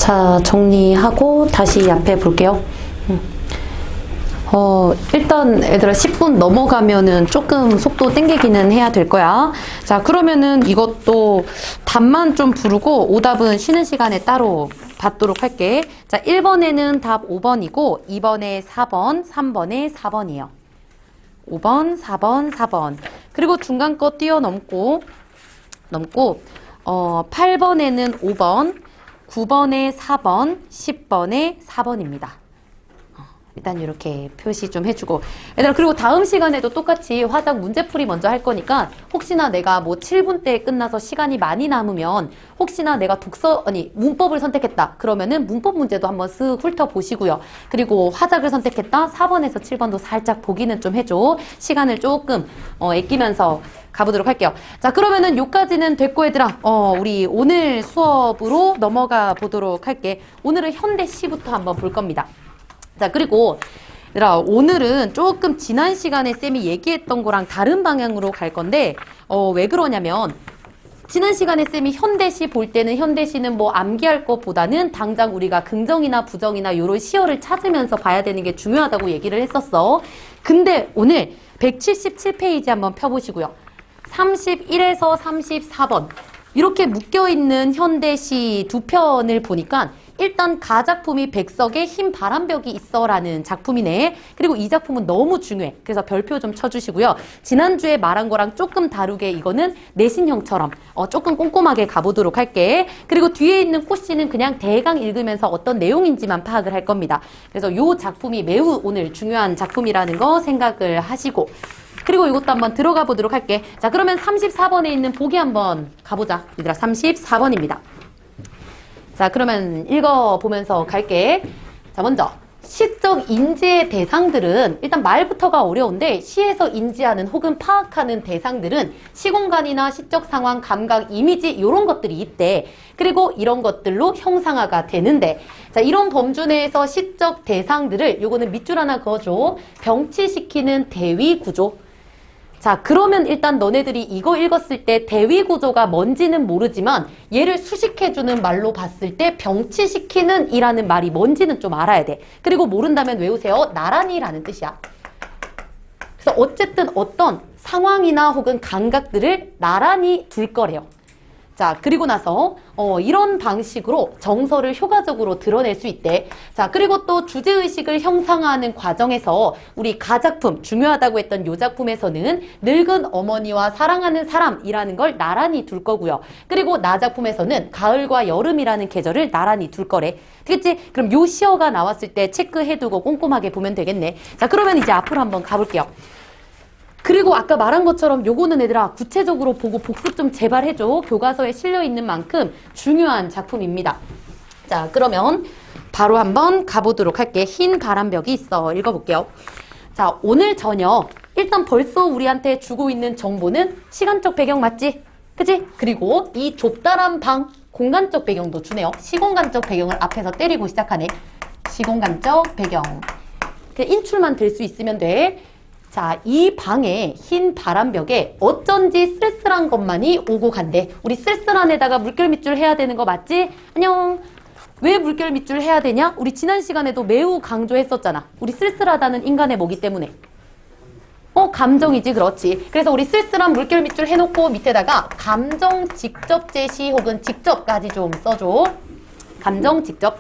자, 정리하고 다시 앞에 볼게요. 일단 얘들아 10분 넘어가면은 조금 속도 땡기기는 해야 될 거야. 자, 그러면은 이것도 답만 좀 부르고 오답은 쉬는 시간에 따로 받도록 할게. 자, 1번에는 답 5번이고 2번에 4번, 3번에 4번이에요. 5번, 4번, 4번. 그리고 중간 거 뛰어넘고 8번에는 5번, 9번에 4번, 10번에 4번입니다. 일단 이렇게 표시 좀 해주고. 얘들아, 그리고 다음 시간에도 똑같이 화작 문제풀이 먼저 할 거니까 혹시나 내가 뭐 7분 때 끝나서 시간이 많이 남으면 혹시나 내가 문법을 선택했다. 그러면은 문법 문제도 한번 쓱 훑어보시고요. 그리고 화작을 선택했다. 4번에서 7번도 살짝 보기는 좀 해줘. 시간을 조금 아끼면서 가보도록 할게요. 자, 그러면은 요까지는 됐고 얘들아, 우리 오늘 수업으로 넘어가 보도록 할게. 오늘은 현대시부터 한번 볼 겁니다. 자, 그리고 얘들아, 오늘은 조금 지난 시간에 쌤이 얘기했던 거랑 다른 방향으로 갈 건데 왜 그러냐면 지난 시간에 쌤이 현대시 볼 때는 현대시는 뭐 암기할 것보다는 당장 우리가 긍정이나 부정이나 요런 시어를 찾으면서 봐야 되는 게 중요하다고 얘기를 했었어. 근데 오늘 177페이지 한번 펴보시고요. 31에서 34번 이렇게 묶여있는 현대시 두 편을 보니까 일단 가작품이 백석에 흰 바람벽이 있어 라는 작품이네. 그리고 이 작품은 너무 중요해. 그래서 별표 좀 쳐주시고요. 지난주에 말한 거랑 조금 다르게 이거는 내신형처럼 조금 꼼꼼하게 가보도록 할게. 그리고 뒤에 있는 코씨는 그냥 대강 읽으면서 어떤 내용인지만 파악을 할 겁니다. 그래서 이 작품이 매우 오늘 중요한 작품이라는 거 생각을 하시고, 그리고 이것도 한번 들어가 보도록 할게. 자, 그러면 34번에 있는 보기 한번 가보자. 얘들아, 34번입니다. 자, 그러면 읽어보면서 갈게. 자, 먼저 시적 인지의 대상들은 일단 말부터가 어려운데 시에서 인지하는 혹은 파악하는 대상들은 시공간이나 시적 상황, 감각, 이미지 이런 것들이 있대. 그리고 이런 것들로 형상화가 되는데, 자, 이런 범주 내에서 시적 대상들을 요거는 밑줄 하나 그어줘. 병치시키는 대위 구조. 자, 그러면 일단 너네들이 이거 읽었을 때 대위 구조가 뭔지는 모르지만 얘를 수식해주는 말로 봤을 때 병치시키는 이라는 말이 뭔지는 좀 알아야 돼. 그리고 모른다면 외우세요. 나란히라는 뜻이야. 그래서 어쨌든 어떤 상황이나 혹은 감각들을 나란히 둘 거래요. 자, 그리고 나서 이런 방식으로 정서를 효과적으로 드러낼 수 있대. 자, 그리고 또 주제의식을 형상화하는 과정에서 우리 가작품, 중요하다고 했던 요 작품에서는 늙은 어머니와 사랑하는 사람이라는 걸 나란히 둘 거고요. 그리고 나 작품에서는 가을과 여름이라는 계절을 나란히 둘 거래. 되겠지? 그럼 요 시어가 나왔을 때 체크해두고 꼼꼼하게 보면 되겠네. 자, 그러면 이제 앞으로 한번 가볼게요. 그리고 아까 말한 것처럼 요거는 얘들아 구체적으로 보고 복습 좀 제발 해줘. 교과서에 실려있는 만큼 중요한 작품입니다. 자, 그러면 바로 한번 가보도록 할게. 흰 바람벽이 있어. 읽어볼게요. 자, 오늘 저녁 일단 벌써 우리한테 주고 있는 정보는 시간적 배경 맞지? 그치? 그리고 이 좁다란 방 공간적 배경도 주네요. 시공간적 배경을 앞에서 때리고 시작하네. 시공간적 배경. 인출만 될 수 있으면 돼. 자, 이 방에 흰 바람벽에 어쩐지 쓸쓸한 것만이 오고 간대. 우리 쓸쓸한 애다가 물결 밑줄 해야 되는 거 맞지? 안녕. 왜 물결 밑줄 해야 되냐? 우리 지난 시간에도 매우 강조했었잖아. 우리 쓸쓸하다는 인간의 뭐기 때문에. 감정이지, 그렇지. 그래서 우리 쓸쓸한 물결 밑줄 해놓고 밑에다가 감정 직접 제시 혹은 직접까지 좀 써줘. 감정 직접.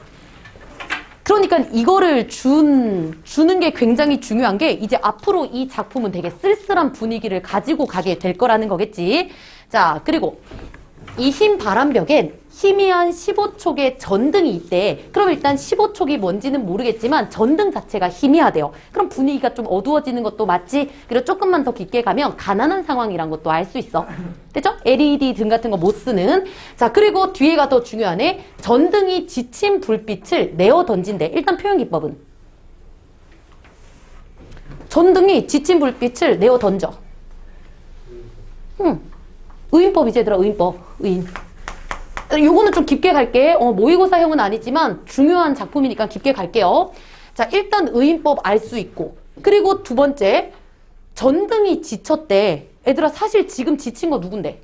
그러니까 이거를 주는 게 굉장히 중요한 게 이제 앞으로 이 작품은 되게 쓸쓸한 분위기를 가지고 가게 될 거라는 거겠지. 자, 그리고 이 흰 바람벽엔 희미한 15촉의 전등이 있대. 그럼 일단 15촉이 뭔지는 모르겠지만 전등 자체가 희미하대요. 그럼 분위기가 좀 어두워지는 것도 맞지? 그리고 조금만 더 깊게 가면 가난한 상황이란 것도 알 수 있어. 됐죠? LED 등 같은 거 못 쓰는. 자, 그리고 뒤에가 더 중요하네. 전등이 지친 불빛을 내어 던진대. 일단 표현 기법은 전등이 지친 불빛을 내어 던져. 의인법이지 얘들아. 의인법. 의인. 요거는 좀 깊게 갈게. 모의고사형은 아니지만 중요한 작품이니까 깊게 갈게요. 자, 일단 의인법 알 수 있고, 그리고 두 번째 전등이 지쳤대. 애들아, 사실 지금 지친 거 누군데?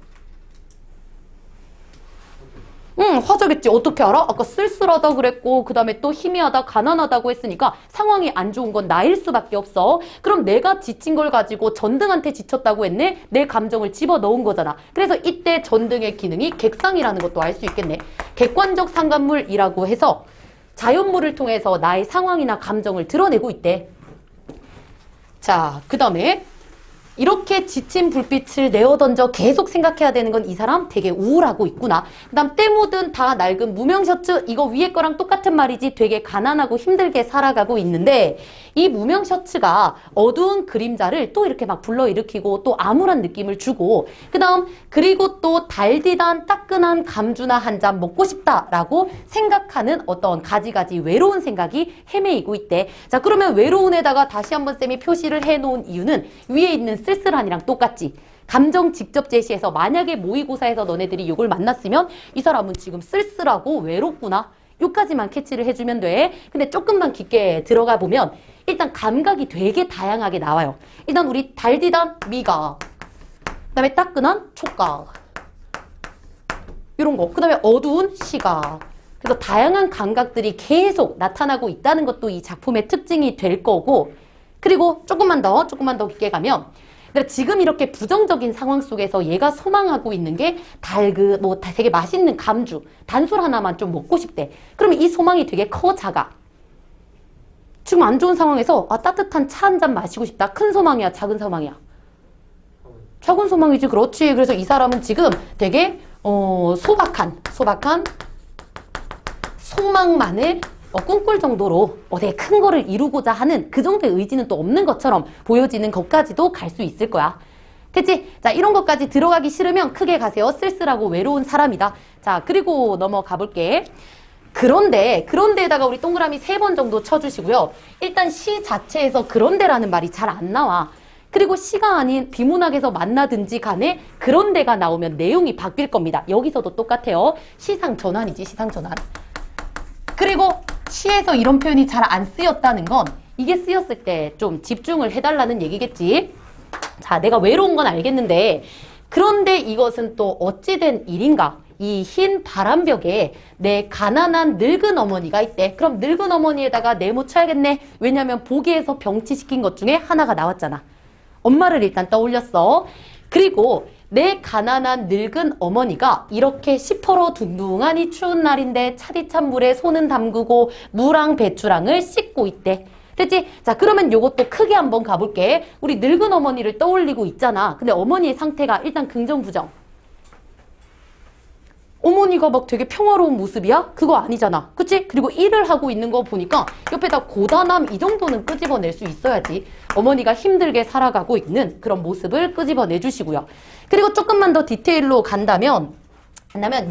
화자겠지. 어떻게 알아? 아까 쓸쓸하다 그랬고 그 다음에 또 희미하다, 가난하다고 했으니까 상황이 안 좋은 건 나일 수밖에 없어. 그럼 내가 지친 걸 가지고 전등한테 지쳤다고 했네? 내 감정을 집어넣은 거잖아. 그래서 이때 전등의 기능이 객상이라는 것도 알 수 있겠네. 객관적 상관물이라고 해서 자연물을 통해서 나의 상황이나 감정을 드러내고 있대. 자, 그 다음에 이렇게 지친 불빛을 내어던져 계속 생각해야 되는 건 이 사람 되게 우울하고 있구나. 그 다음 때 묻은 다 낡은 무명 셔츠, 이거 위에 거랑 똑같은 말이지. 되게 가난하고 힘들게 살아가고 있는데 이 무명 셔츠가 어두운 그림자를 또 이렇게 막 불러일으키고 또 암울한 느낌을 주고, 그 다음 그리고 또 달디단 따끈한 감주나 한 잔 먹고 싶다라고 생각하는 어떤 가지가지 외로운 생각이 헤매이고 있대. 자, 그러면 외로운에다가 다시 한번 쌤이 표시를 해놓은 이유는 위에 있는 쓸쓸한이랑 똑같지. 감정 직접 제시해서 만약에 모의고사에서 너네들이 이걸 만났으면 이 사람은 지금 쓸쓸하고 외롭구나. 여기까지만 캐치를 해주면 돼. 근데 조금만 깊게 들어가 보면 일단 감각이 되게 다양하게 나와요. 일단 우리 달디단 미각, 그 다음에 따끈한 촉각, 이런 거, 그 다음에 어두운 시각. 그래서 다양한 감각들이 계속 나타나고 있다는 것도 이 작품의 특징이 될 거고, 그리고 조금만 더 깊게 가면 지금 이렇게 부정적인 상황 속에서 얘가 소망하고 있는 게 뭐 되게 맛있는 감주, 단술 하나만 좀 먹고 싶대. 그러면 이 소망이 되게 커, 작아? 지금 안 좋은 상황에서 따뜻한 차 한 잔 마시고 싶다. 큰 소망이야, 작은 소망이야? 작은 소망이지. 그렇지. 그래서 이 사람은 지금 되게 소박한 소망만을 꿈꿀 정도로 되게 큰 거를 이루고자 하는 그 정도의 의지는 또 없는 것처럼 보여지는 것까지도 갈 수 있을 거야. 됐지? 자, 이런 것까지 들어가기 싫으면 크게 가세요. 쓸쓸하고 외로운 사람이다. 자, 그리고 넘어가 볼게. 그런데에다가 우리 동그라미 3번 정도 쳐주시고요. 일단 시 자체에서 그런데라는 말이 잘 안 나와. 그리고 시가 아닌 비문학에서 만나든지 간에 그런데가 나오면 내용이 바뀔 겁니다. 여기서도 똑같아요. 시상전환이지, 시상전환. 그리고 시에서 이런 표현이 잘 안 쓰였다는 건 이게 쓰였을 때 좀 집중을 해달라는 얘기겠지. 자, 내가 외로운 건 알겠는데 그런데 이것은 또 어찌된 일인가? 이 흰 바람벽에 내 가난한 늙은 어머니가 있대. 그럼 늙은 어머니에다가 네모 쳐야겠네. 왜냐면 보기에서 병치시킨 것 중에 하나가 나왔잖아. 엄마를 일단 떠올렸어. 그리고 내 가난한 늙은 어머니가 이렇게 시퍼러둥둥한 이 추운 날인데 차디찬 물에 손은 담그고 무랑 배추랑을 씻고 있대. 됐지? 자, 그러면 요것도 크게 한번 가볼게. 우리 늙은 어머니를 떠올리고 있잖아. 근데 어머니의 상태가 일단 긍정, 부정. 어머니가 막 되게 평화로운 모습이야? 그거 아니잖아. 그치? 그리고 일을 하고 있는 거 보니까 옆에다 고단함 이 정도는 끄집어낼 수 있어야지. 어머니가 힘들게 살아가고 있는 그런 모습을 끄집어내 주시고요. 그리고 조금만 더 디테일로 간다면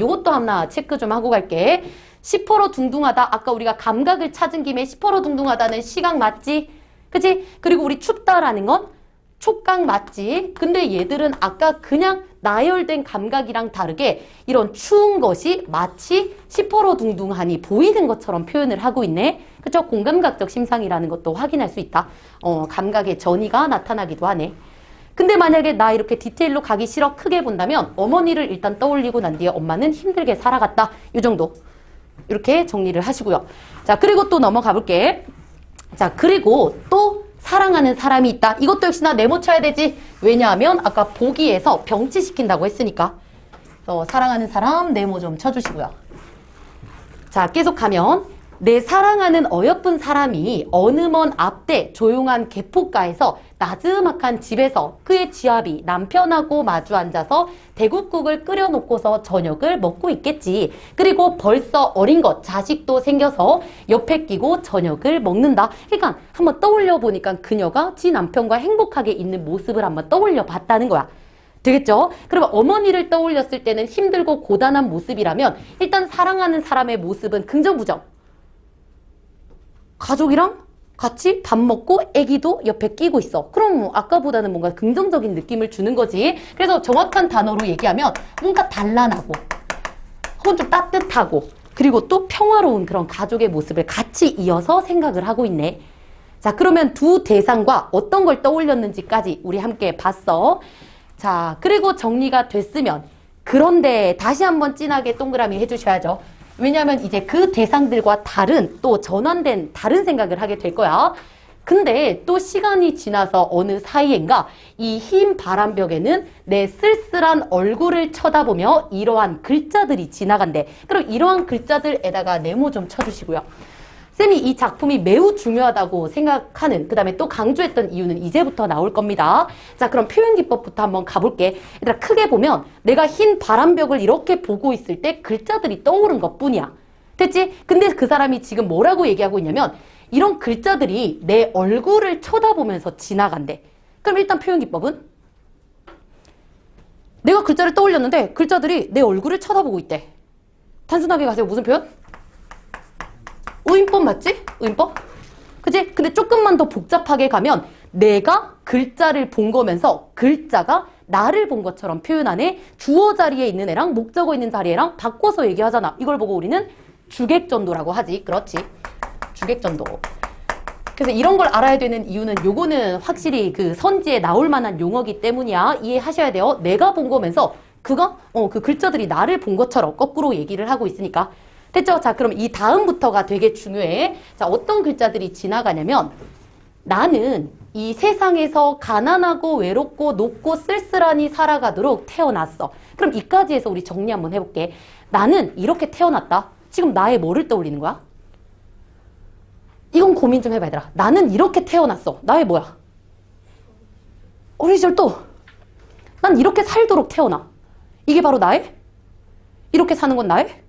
요것도 하나 체크 좀 하고 갈게. 시퍼러둥둥하다. 아까 우리가 감각을 찾은 김에 시퍼러둥둥하다는 시각 맞지? 그치? 그리고 우리 춥다라는 건 촉각 맞지? 근데 얘들은 아까 그냥 나열된 감각이랑 다르게 이런 추운 것이 마치 시퍼러둥둥하니 보이는 것처럼 표현을 하고 있네. 그쵸? 공감각적 심상이라는 것도 확인할 수 있다. 감각의 전이가 나타나기도 하네. 근데 만약에 나 이렇게 디테일로 가기 싫어 크게 본다면 어머니를 일단 떠올리고 난 뒤에 엄마는 힘들게 살아갔다. 이 정도. 이렇게 정리를 하시고요. 자, 그리고 또 넘어가 볼게. 자, 그리고 또 사랑하는 사람이 있다. 이것도 역시나 네모 쳐야 되지. 왜냐하면 아까 보기에서 병치시킨다고 했으니까. 사랑하는 사람 네모 좀 쳐주시고요. 자, 계속 가면 내 사랑하는 어여쁜 사람이 어느 먼 앞대 조용한 개포가에서 나즈막한 집에서 그의 지아비 남편하고 마주 앉아서 대국국을 끓여놓고서 저녁을 먹고 있겠지. 그리고 벌써 어린 것 자식도 생겨서 옆에 끼고 저녁을 먹는다. 그러니까 한번 떠올려 보니까 그녀가 지 남편과 행복하게 있는 모습을 한번 떠올려 봤다는 거야. 되겠죠? 그러면 어머니를 떠올렸을 때는 힘들고 고단한 모습이라면 일단 사랑하는 사람의 모습은 긍정, 부정. 가족이랑 같이 밥 먹고 애기도 옆에 끼고 있어. 그럼 아까보다는 뭔가 긍정적인 느낌을 주는 거지. 그래서 정확한 단어로 얘기하면 뭔가 단란하고 혹은 좀 따뜻하고 그리고 또 평화로운 그런 가족의 모습을 같이 이어서 생각을 하고 있네. 자, 그러면 두 대상과 어떤 걸 떠올렸는지까지 우리 함께 봤어. 자, 그리고 정리가 됐으면 그런데 다시 한번 진하게 동그라미 해주셔야죠. 왜냐하면 이제 그 대상들과 다른 또 전환된 다른 생각을 하게 될 거야. 근데 또 시간이 지나서 어느 사이엔가 이 흰 바람벽에는 내 쓸쓸한 얼굴을 쳐다보며 이러한 글자들이 지나간대. 그럼 이러한 글자들에다가 네모 좀 쳐주시고요. 쌤이 이 작품이 매우 중요하다고 생각하는, 그 다음에 또 강조했던 이유는 이제부터 나올 겁니다. 자, 그럼 표현기법부터 한번 가볼게. 얘들아, 크게 보면 내가 흰 바람벽을 이렇게 보고 있을 때 글자들이 떠오른 것 뿐이야. 됐지? 근데 그 사람이 지금 뭐라고 얘기하고 있냐면 이런 글자들이 내 얼굴을 쳐다보면서 지나간대. 그럼 일단 표현기법은 내가 글자를 떠올렸는데 글자들이 내 얼굴을 쳐다보고 있대. 단순하게 가세요. 무슨 표현? 의인법 맞지? 의인법? 그치? 근데 조금만 더 복잡하게 가면 내가 글자를 본 거면서 글자가 나를 본 것처럼 표현하네. 주어 자리에 있는 애랑 목적어 있는 자리에랑 바꿔서 얘기하잖아. 이걸 보고 우리는 주객전도라고 하지. 그렇지. 주객전도. 그래서 이런 걸 알아야 되는 이유는 요거는 확실히 그 선지에 나올 만한 용어기 때문이야. 이해하셔야 돼요. 내가 본 거면서 그가 그 글자들이 나를 본 것처럼 거꾸로 얘기를 하고 있으니까. 됐죠? 자, 그럼 이 다음부터가 되게 중요해. 자, 어떤 글자들이 지나가냐면 나는 이 세상에서 가난하고 외롭고 높고 쓸쓸하니 살아가도록 태어났어. 그럼 이까지 해서 우리 정리 한번 해볼게. 나는 이렇게 태어났다. 지금 나의 뭐를 떠올리는 거야? 이건 고민 좀 해봐, 얘들아. 나는 이렇게 태어났어. 나의 뭐야? 어린 시절 또. 난 이렇게 살도록 태어나. 이게 바로 나의? 이렇게 사는 건 나의?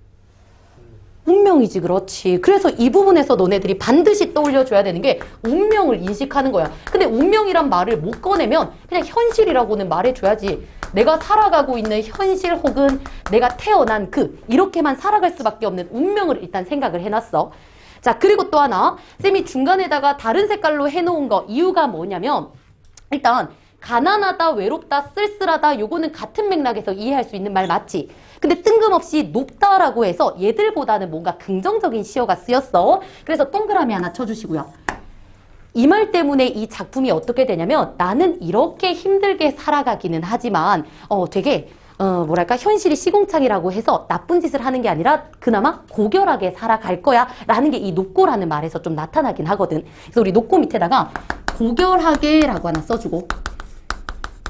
운명이지. 그렇지. 그래서 이 부분에서 너네들이 반드시 떠올려줘야 되는 게 운명을 인식하는 거야. 근데 운명이란 말을 못 꺼내면 그냥 현실이라고는 말해줘야지. 내가 살아가고 있는 현실 혹은 내가 태어난 이렇게만 살아갈 수밖에 없는 운명을 일단 생각을 해놨어. 자, 그리고 또 하나, 쌤이 중간에다가 다른 색깔로 해놓은 거 이유가 뭐냐면 일단 가난하다, 외롭다, 쓸쓸하다 요거는 같은 맥락에서 이해할 수 있는 말 맞지? 근데 뜬금없이 높다라고 해서 얘들보다는 뭔가 긍정적인 시어가 쓰였어. 그래서 동그라미 하나 쳐주시고요. 이 말 때문에 이 작품이 어떻게 되냐면 나는 이렇게 힘들게 살아가기는 하지만 되게 뭐랄까 현실이 시궁창이라고 해서 나쁜 짓을 하는 게 아니라 그나마 고결하게 살아갈 거야 라는 게 이 높고라는 말에서 좀 나타나긴 하거든. 그래서 우리 높고 밑에다가 고결하게 라고 하나 써주고,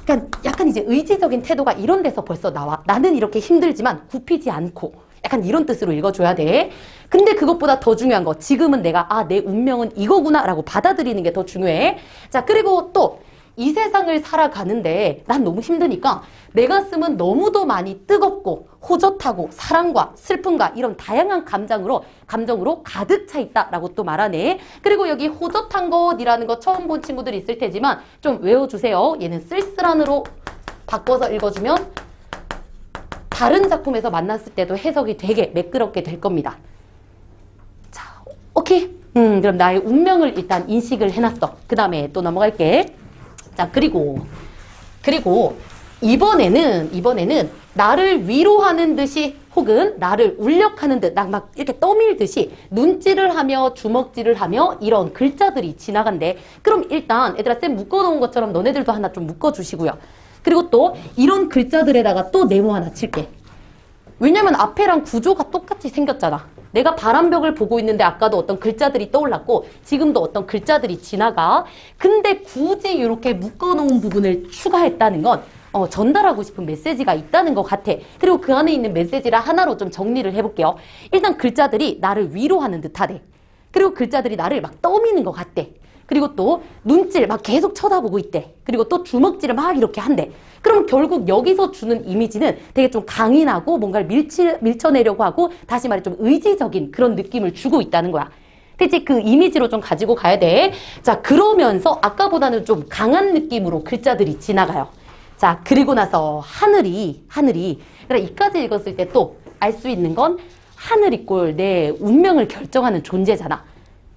그러니까 약간 이제 의지적인 태도가 이런 데서 벌써 나와. 나는 이렇게 힘들지만 굽히지 않고, 약간 이런 뜻으로 읽어줘야 돼. 근데 그것보다 더 중요한 거, 지금은 내가 내 운명은 이거구나 라고 받아들이는 게 더 중요해. 자, 그리고 또 이 세상을 살아가는데 난 너무 힘드니까 내 가슴은 너무도 많이 뜨겁고 호젓하고 사랑과 슬픔과 이런 다양한 감정으로 가득 차 있다라고 또 말하네. 그리고 여기 호젓한 것이라는 거 처음 본 친구들이 있을 테지만 좀 외워주세요. 얘는 쓸쓸한으로 바꿔서 읽어주면 다른 작품에서 만났을 때도 해석이 되게 매끄럽게 될 겁니다. 자, 오케이. 그럼 나의 운명을 일단 인식을 해놨어. 그 다음에 또 넘어갈게. 자, 그리고 이번에는 나를 위로하는 듯이 혹은 나를 울력하는 듯 막 이렇게 떠밀듯이 눈질을 하며 주먹질을 하며 이런 글자들이 지나간대. 그럼 일단 얘들아 쌤 묶어놓은 것처럼 너네들도 하나 좀 묶어주시고요. 그리고 또 이런 글자들에다가 또 네모 하나 칠게. 왜냐면 앞에랑 구조가 똑같이 생겼잖아. 내가 바람벽을 보고 있는데 아까도 어떤 글자들이 떠올랐고 지금도 어떤 글자들이 지나가. 근데 굳이 이렇게 묶어놓은 부분을 추가했다는 건 전달하고 싶은 메시지가 있다는 것 같아. 그리고 그 안에 있는 메시지를 하나로 좀 정리를 해볼게요. 일단 글자들이 나를 위로하는 듯하대. 그리고 글자들이 나를 막 떠미는 것 같대. 그리고 또 눈질 막 계속 쳐다보고 있대. 그리고 또 주먹질을 막 이렇게 한대. 그럼 결국 여기서 주는 이미지는 되게 좀 강인하고 뭔가를 밀쳐내려고 하고 다시 말해 좀 의지적인 그런 느낌을 주고 있다는 거야. 대체 그 이미지로 좀 가지고 가야 돼. 자, 그러면서 아까보다는 좀 강한 느낌으로 글자들이 지나가요. 자, 그리고 나서 하늘이 그러니까 이까지 읽었을 때 또 알 수 있는 건 하늘이 꼴 내 운명을 결정하는 존재잖아.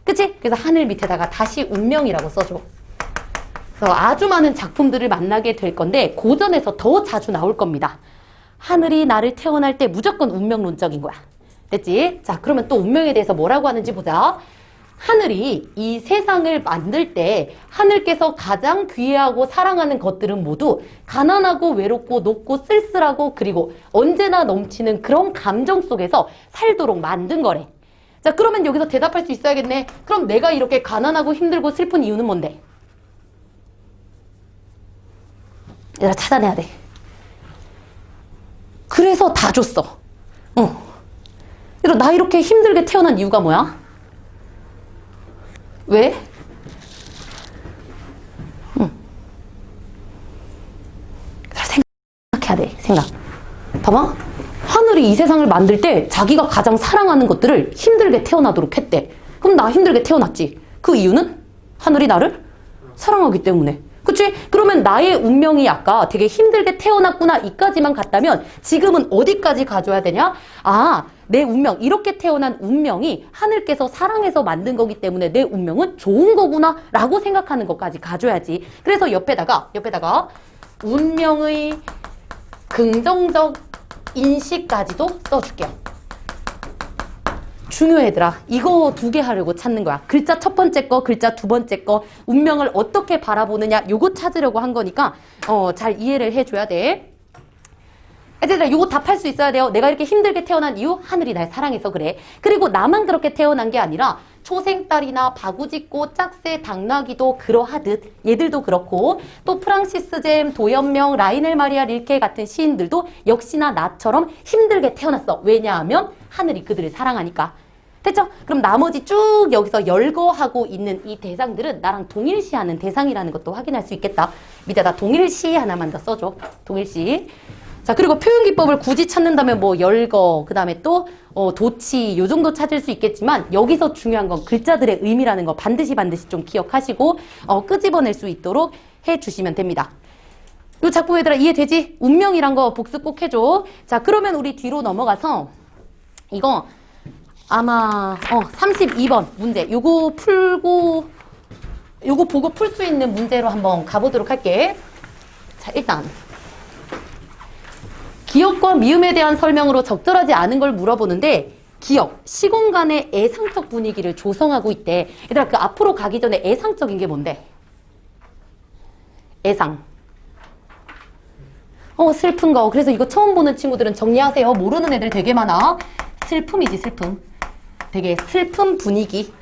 그치? 그래서 하늘 밑에다가 다시 운명이라고 써줘. 그래서 아주 많은 작품들을 만나게 될 건데 고전에서 더 자주 나올 겁니다. 하늘이 나를 태어날 때 무조건 운명론적인 거야. 됐지? 자, 그러면 또 운명에 대해서 뭐라고 하는지 보자. 하늘이 이 세상을 만들 때 하늘께서 가장 귀해하고 사랑하는 것들은 모두 가난하고 외롭고 높고 쓸쓸하고 그리고 언제나 넘치는 그런 감정 속에서 살도록 만든 거래. 자, 그러면 여기서 대답할 수 있어야겠네. 그럼 내가 이렇게 가난하고 힘들고 슬픈 이유는 뭔데? 얘들아, 찾아내야 돼. 그래서 다 줬어. 얘들아, 나 이렇게 힘들게 태어난 이유가 뭐야? 왜? 생각해야 돼. 생각. 봐봐. 하늘이 이 세상을 만들 때 자기가 가장 사랑하는 것들을 힘들게 태어나도록 했대. 그럼 나 힘들게 태어났지. 그 이유는 하늘이 나를 사랑하기 때문에. 그치? 그러면 나의 운명이 아까 되게 힘들게 태어났구나 이까지만 갔다면 지금은 어디까지 가져야 되냐? 아, 내 운명, 이렇게 태어난 운명이 하늘께서 사랑해서 만든 거기 때문에 내 운명은 좋은 거구나 라고 생각하는 것까지 가져야지. 그래서 옆에다가 운명의 긍정적 인식까지도 써줄게요. 중요해, 얘들아. 이거 2개 하려고 찾는 거야. 글자 첫 번째 거, 글자 두 번째 거, 운명을 어떻게 바라보느냐, 요거 찾으려고 한 거니까 잘 이해를 해줘야 돼. 얘들아, 요거 답할 수 있어야 돼요. 내가 이렇게 힘들게 태어난 이유, 하늘이 날 사랑해서 그래. 그리고 나만 그렇게 태어난 게 아니라 초생딸이나 바구짓고 짝새 당나귀도 그러하듯 얘들도 그렇고, 또 프랑시스 잼, 도연명, 라이넬 마리아 릴케 같은 시인들도 역시나 나처럼 힘들게 태어났어. 왜냐하면 하늘이 그들을 사랑하니까. 됐죠? 그럼 나머지 쭉 여기서 열거하고 있는 이 대상들은 나랑 동일시하는 대상이라는 것도 확인할 수 있겠다. 밑에다 동일시 하나만 더 써줘. 동일시. 자, 그리고 표현기법을 굳이 찾는다면 뭐 열거, 그 다음에 또 도치, 요 정도 찾을 수 있겠지만 여기서 중요한 건 글자들의 의미라는 거 반드시 좀 기억하시고 끄집어낼 수 있도록 해주시면 됩니다. 요 작품 얘들아 이해되지? 운명이란 거 복습 꼭 해줘. 자, 그러면 우리 뒤로 넘어가서 이거 아마 32번 문제 요거 풀고 요거 보고 풀 수 있는 문제로 한번 가보도록 할게. 자, 일단 기억과 미음에 대한 설명으로 적절하지 않은 걸 물어보는데 기억, 시공간의 애상적 분위기를 조성하고 있대. 얘들아, 그 앞으로 가기 전에 애상적인 게 뭔데? 애상. 슬픈 거. 그래서 이거 처음 보는 친구들은 정리하세요. 모르는 애들 되게 많아. 슬픔이지, 슬픔. 되게 슬픈 분위기.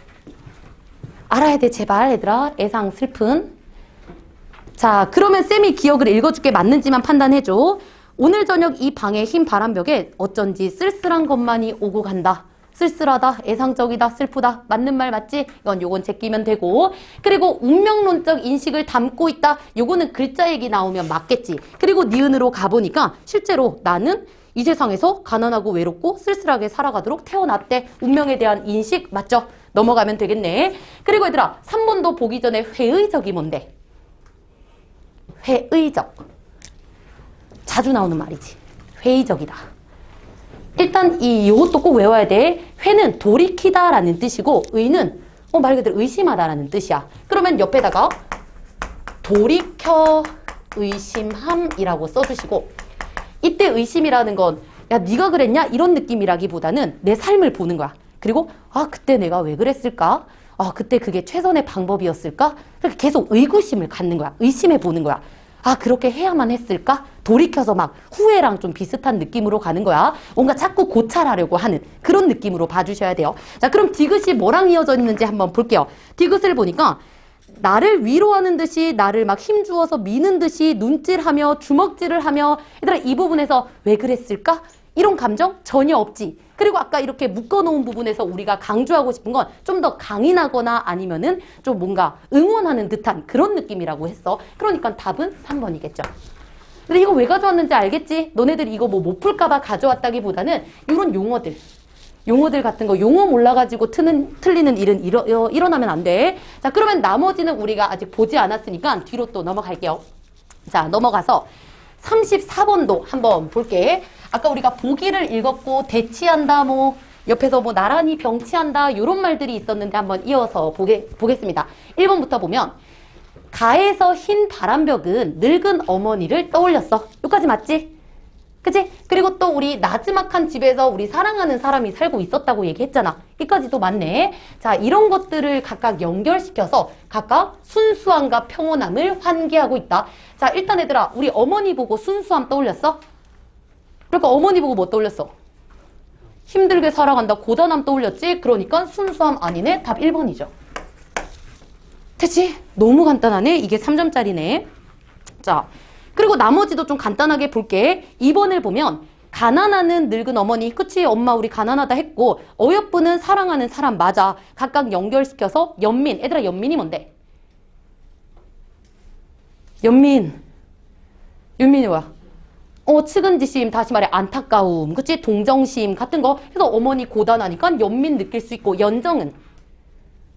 알아야 돼, 제발, 얘들아. 애상, 슬픈. 자, 그러면 쌤이 기억을 읽어줄게. 맞는지만 판단해줘. 오늘 저녁 이 방의 흰 바람벽에 어쩐지 쓸쓸한 것만이 오고 간다. 쓸쓸하다, 애상적이다, 슬프다. 맞는 말 맞지? 요건 제끼면 되고. 그리고 운명론적 인식을 담고 있다. 요거는 글자 얘기 나오면 맞겠지. 그리고 니은으로 가보니까 실제로 나는 이 세상에서 가난하고 외롭고 쓸쓸하게 살아가도록 태어났대. 운명에 대한 인식 맞죠? 넘어가면 되겠네. 그리고 얘들아, 3번도 보기 전에 회의적이 뭔데? 회의적. 자주 나오는 말이지. 회의적이다. 일단 요것도 꼭 외워야 돼. 회는 돌이키다 라는 뜻이고 의는 말 그대로 의심하다 라는 뜻이야. 그러면 옆에다가 돌이켜 의심함이라고 써주시고, 이때 의심이라는 건 야 네가 그랬냐? 이런 느낌이라기보다는 내 삶을 보는 거야. 그리고 그때 내가 왜 그랬을까? 그때 그게 최선의 방법이었을까? 그렇게 계속 의구심을 갖는 거야. 의심해 보는 거야. 그렇게 해야만 했을까? 돌이켜서 막 후회랑 좀 비슷한 느낌으로 가는 거야. 뭔가 자꾸 고찰하려고 하는 그런 느낌으로 봐주셔야 돼요. 자, 그럼 디귿이 뭐랑 이어져 있는지 한번 볼게요. 디귿을 보니까 나를 위로하는 듯이, 나를 막 힘주어서 미는 듯이 눈질하며 주먹질을 하며, 얘들아 이 부분에서 왜 그랬을까? 이런 감정 전혀 없지. 그리고 아까 이렇게 묶어놓은 부분에서 우리가 강조하고 싶은 건 좀 더 강인하거나 아니면은 좀 뭔가 응원하는 듯한 그런 느낌이라고 했어. 그러니까 답은 3번이겠죠. 근데 이거 왜 가져왔는지 알겠지? 너네들 이거 뭐 못 풀까봐 가져왔다기보다는 이런 용어들 같은 거 용어 몰라가지고 틀리는 일은 일어나면 안 돼. 자, 그러면 나머지는 우리가 아직 보지 않았으니까 뒤로 또 넘어갈게요. 자, 넘어가서 34번도 한번 볼게. 아까 우리가 보기를 읽었고 대치한다, 옆에서 나란히 병치한다 이런 말들이 있었는데 한번 이어서 보겠습니다. 1번부터 보면 가에서 흰 바람벽은 늙은 어머니를 떠올렸어. 여기까지 맞지? 그치? 그리고 또 우리 나지막한 집에서 우리 사랑하는 사람이 살고 있었다고 얘기했잖아. 이까지도 맞네. 자, 이런 것들을 각각 연결시켜서 각각 순수함과 평온함을 환기하고 있다. 자, 일단 얘들아, 우리 어머니 보고 순수함 떠올렸어? 그러니까 어머니 보고 뭐 떠올렸어? 힘들게 살아간다, 고단함 떠올렸지? 그러니까 순수함 아니네? 답 1번이죠. 됐지? 너무 간단하네? 이게 3점짜리네. 자, 그리고 나머지도 좀 간단하게 볼게. 2번을 보면 가난하는 늙은 어머니, 그치? 엄마 우리 가난하다 했고, 어여쁘는 사랑하는 사람 맞아. 각각 연결시켜서 연민. 얘들아, 연민이 뭔데? 연민이 뭐야? 측은지심, 다시 말해 안타까움, 그치? 동정심 같은 거 해서 어머니 고단하니까 연민 느낄 수 있고, 연정은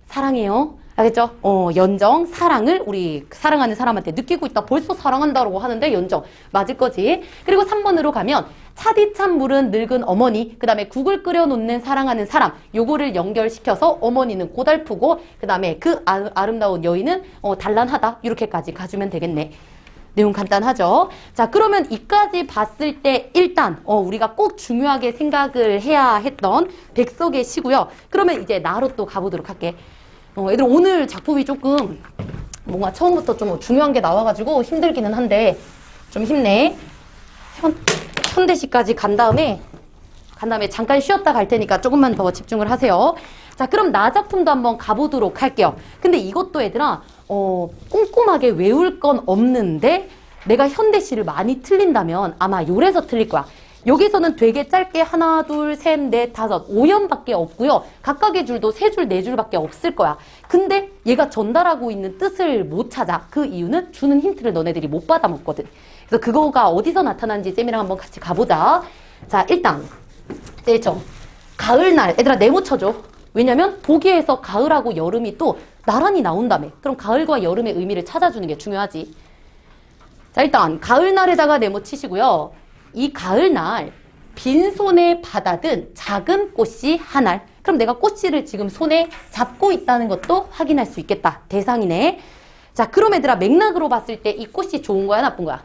사랑해요. 알겠죠? 연정, 사랑을 우리 사랑하는 사람한테 느끼고 있다. 벌써 사랑한다고 하는데 연정. 맞을 거지. 그리고 3번으로 가면 차디찬 물은 늙은 어머니, 그 다음에 국을 끓여 놓는 사랑하는 사람, 요거를 연결시켜서 어머니는 고달프고, 그 다음에 그 아름다운 여인은 단란하다. 이렇게까지 가주면 되겠네. 내용 간단하죠? 자, 그러면 이까지 봤을 때 일단 우리가 꼭 중요하게 생각을 해야 했던 백석의 시고요. 그러면 이제 나로 또 가보도록 할게. 애들 오늘 작품이 조금 뭔가 처음부터 좀 중요한 게 나와가지고 힘들기는 한데 좀 힘내. 현대시까지 간 다음에 잠깐 쉬었다 갈 테니까 조금만 더 집중을 하세요. 자, 그럼 나 작품도 한번 가보도록 할게요. 근데 이것도 얘들아 꼼꼼하게 외울 건 없는데 내가 현대시를 많이 틀린다면 아마 요래서 틀릴 거야. 여기서는 되게 짧게 하나, 둘, 셋, 넷, 다섯, 5연밖에 없고요. 각각의 줄도 3줄, 4줄밖에 없을 거야. 근데 얘가 전달하고 있는 뜻을 못 찾아. 그 이유는 주는 힌트를 너네들이 못 받아먹거든. 그래서 그거가 어디서 나타나는지 쌤이랑 한번 같이 가보자. 자, 일단 제일 처음 가을날. 얘들아 네모 쳐줘. 왜냐면 보기에서 가을하고 여름이 또 나란히 나온다며. 그럼 가을과 여름의 의미를 찾아주는 게 중요하지. 자, 일단 가을날에다가 네모 치시고요. 이 가을날 빈손에 받아든 작은 꽃씨 하나. 그럼 내가 꽃씨를 지금 손에 잡고 있다는 것도 확인할 수 있겠다. 대상이네. 자, 그럼 얘들아 맥락으로 봤을 때 이 꽃이 좋은 거야, 나쁜 거야?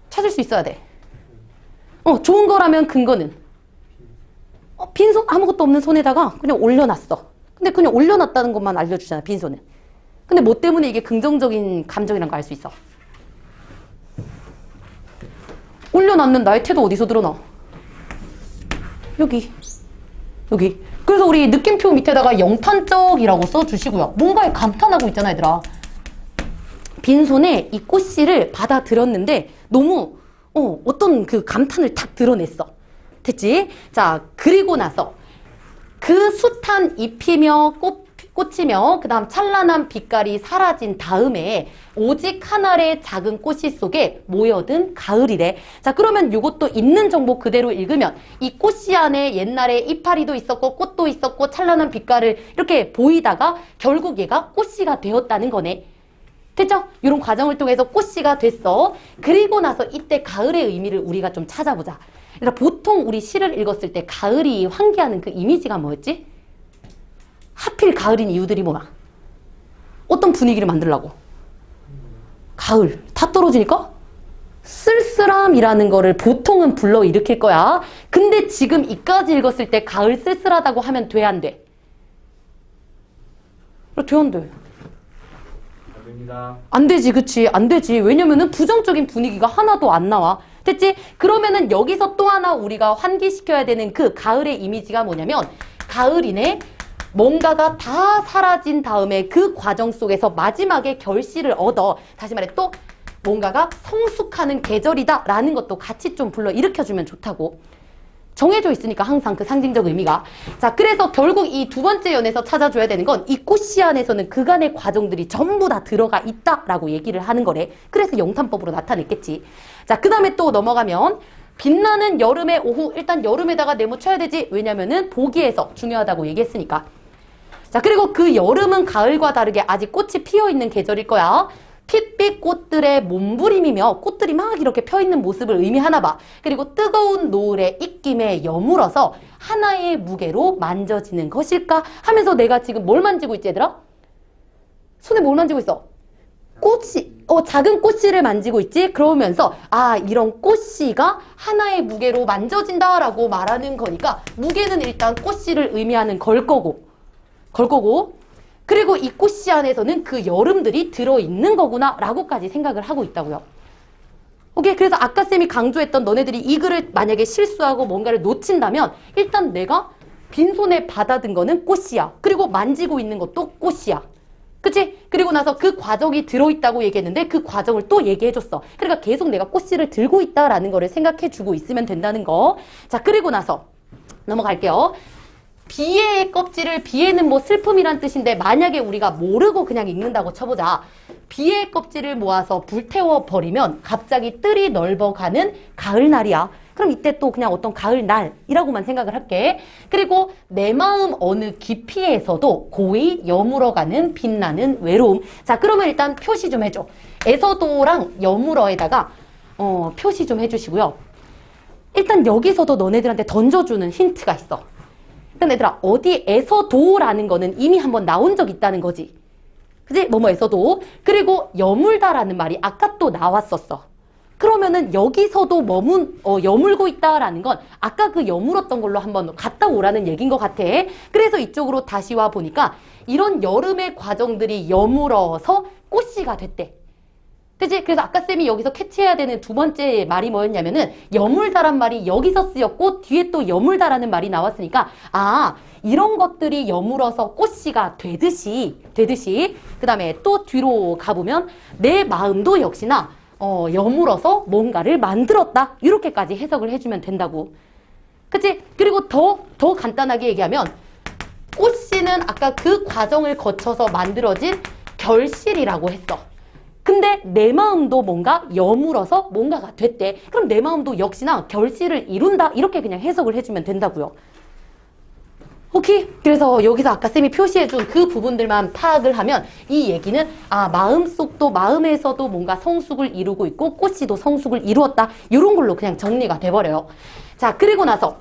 찾을 수 있어야 돼. 좋은 거라면 근거는? 빈손 아무것도 없는 손에다가 그냥 올려놨어. 근데 그냥 올려놨다는 것만 알려주잖아, 빈손은. 근데 뭐 때문에 이게 긍정적인 감정이란 거 알 수 있어? 올려놨는 나의 태도 어디서 드러나? 여기. 그래서 우리 느낌표 밑에다가 영탄적이라고 써주시고요. 뭔가에 감탄하고 있잖아, 얘들아. 빈손에 이 꽃씨를 받아들였는데 너무 어떤 그 감탄을 탁 드러냈어. 됐지? 자, 그리고 나서 그 숱한 잎이며 꽃이며 그 다음 찬란한 빛깔이 사라진 다음에 오직 한 알의 작은 꽃씨 속에 모여든 가을이래. 자, 그러면 이것도 있는 정보 그대로 읽으면 이 꽃씨 안에 옛날에 이파리도 있었고 꽃도 있었고 찬란한 빛깔을 이렇게 보이다가 결국 얘가 꽃씨가 되었다는 거네. 됐죠? 이런 과정을 통해서 꽃씨가 됐어. 그리고 나서 이때 가을의 의미를 우리가 좀 찾아보자. 그러니까 보통 우리 시를 읽었을 때 가을이 환기하는 그 이미지가 뭐였지? 하필 가을인 이유들이 뭐야? 어떤 분위기를 만들려고? 가을. 다 떨어지니까? 쓸쓸함이라는 거를 보통은 불러일으킬 거야. 근데 지금 이까지 읽었을 때 가을 쓸쓸하다고 하면 돼, 안 돼? 돼, 안 돼? 안 됩니다. 안 되지, 그치? 안 되지. 왜냐면은 부정적인 분위기가 하나도 안 나와. 됐지? 그러면은 여기서 또 하나 우리가 환기시켜야 되는 그 가을의 이미지가 뭐냐면 가을이네. 뭔가가 다 사라진 다음에 그 과정 속에서 마지막에 결실을 얻어. 다시 말해 또 뭔가가 성숙하는 계절이다 라는 것도 같이 좀 불러일으켜주면 좋다고. 정해져 있으니까 항상 그 상징적 의미가. 자, 그래서 결국 이 두 번째 연에서 찾아줘야 되는 건 이 꽃씨 안에서는 그간의 과정들이 전부 다 들어가 있다라고 얘기를 하는 거래. 그래서 영탄법으로 나타냈겠지. 자, 그 다음에 또 넘어가면 빛나는 여름의 오후. 일단 여름에다가 네모 쳐야 되지. 왜냐면은 보기에서 중요하다고 얘기했으니까. 자, 그리고 그 여름은 가을과 다르게 아직 꽃이 피어있는 계절일 거야. 핏빛 꽃들의 몸부림이며 꽃들이 막 이렇게 펴있는 모습을 의미하나 봐. 그리고 뜨거운 노을의 입김에 여물어서 하나의 무게로 만져지는 것일까 하면서 내가 지금 뭘 만지고 있지, 얘들아? 손에 뭘 만지고 있어? 꽃이, 작은 꽃씨를 만지고 있지? 그러면서, 아, 이런 꽃씨가 하나의 무게로 만져진다라고 말하는 거니까, 무게는 일단 꽃씨를 의미하는 걸 거고, 그리고 이 꽃씨 안에서는 그 여름들이 들어있는 거구나, 라고까지 생각을 하고 있다고요. 오케이. 그래서 아까 쌤이 강조했던 너네들이 이 글을 만약에 실수하고 뭔가를 놓친다면, 일단 내가 빈손에 받아든 거는 꽃씨야. 그리고 만지고 있는 것도 꽃씨야. 그치? 그리고 나서 그 과정이 들어있다고 얘기했는데 그 과정을 또 얘기해줬어. 그러니까 계속 내가 꽃씨를 들고 있다라는 거를 생각해주고 있으면 된다는 거. 자, 그리고 나서 넘어갈게요. 비애의 껍질을, 비애는 뭐 슬픔이란 뜻인데 만약에 우리가 모르고 그냥 읽는다고 쳐보자. 비애의 껍질을 모아서 불태워버리면 갑자기 뜰이 넓어가는 가을날이야. 그럼 이때 또 그냥 어떤 가을날이라고만 생각을 할게. 그리고 내 마음 어느 깊이에서도 고이 여물어가는 빛나는 외로움. 자, 그러면 일단 표시 좀 해줘. 에서도랑 여물어에다가 표시 좀 해주시고요. 일단 여기서도 너네들한테 던져주는 힌트가 있어. 그러니까 얘들아, 어디에서도라는 거는 이미 한번 나온 적 있다는 거지. 그치? 뭐뭐에서도. 그리고 여물다라는 말이 아까 또 나왔었어. 그러면은 여기서도 여물고 있다라는 건 아까 그 여물었던 걸로 한번 갔다 오라는 얘기인 것 같아. 그래서 이쪽으로 다시 와 보니까 이런 여름의 과정들이 여물어서 꽃씨가 됐대. 그치? 그래서 아까 쌤이 여기서 캐치해야 되는 두 번째 말이 뭐였냐면은 여물다란 말이 여기서 쓰였고 뒤에 또 여물다라는 말이 나왔으니까 아, 이런 것들이 여물어서 꽃씨가 되듯이 그 다음에 또 뒤로 가보면 내 마음도 역시나 여물어서 뭔가를 만들었다. 이렇게까지 해석을 해주면 된다고. 그치? 그리고 더 간단하게 얘기하면 꽃씨는 아까 그 과정을 거쳐서 만들어진 결실이라고 했어. 근데 내 마음도 뭔가 여물어서 뭔가가 됐대. 그럼 내 마음도 역시나 결실을 이룬다. 이렇게 그냥 해석을 해주면 된다고요. 오케이? 그래서 여기서 아까 쌤이 표시해준 그 부분들만 파악을 하면 이 얘기는 아, 마음속도 마음에서도 뭔가 성숙을 이루고 있고 꽃이도 성숙을 이루었다. 이런 걸로 그냥 정리가 돼버려요. 자, 그리고 나서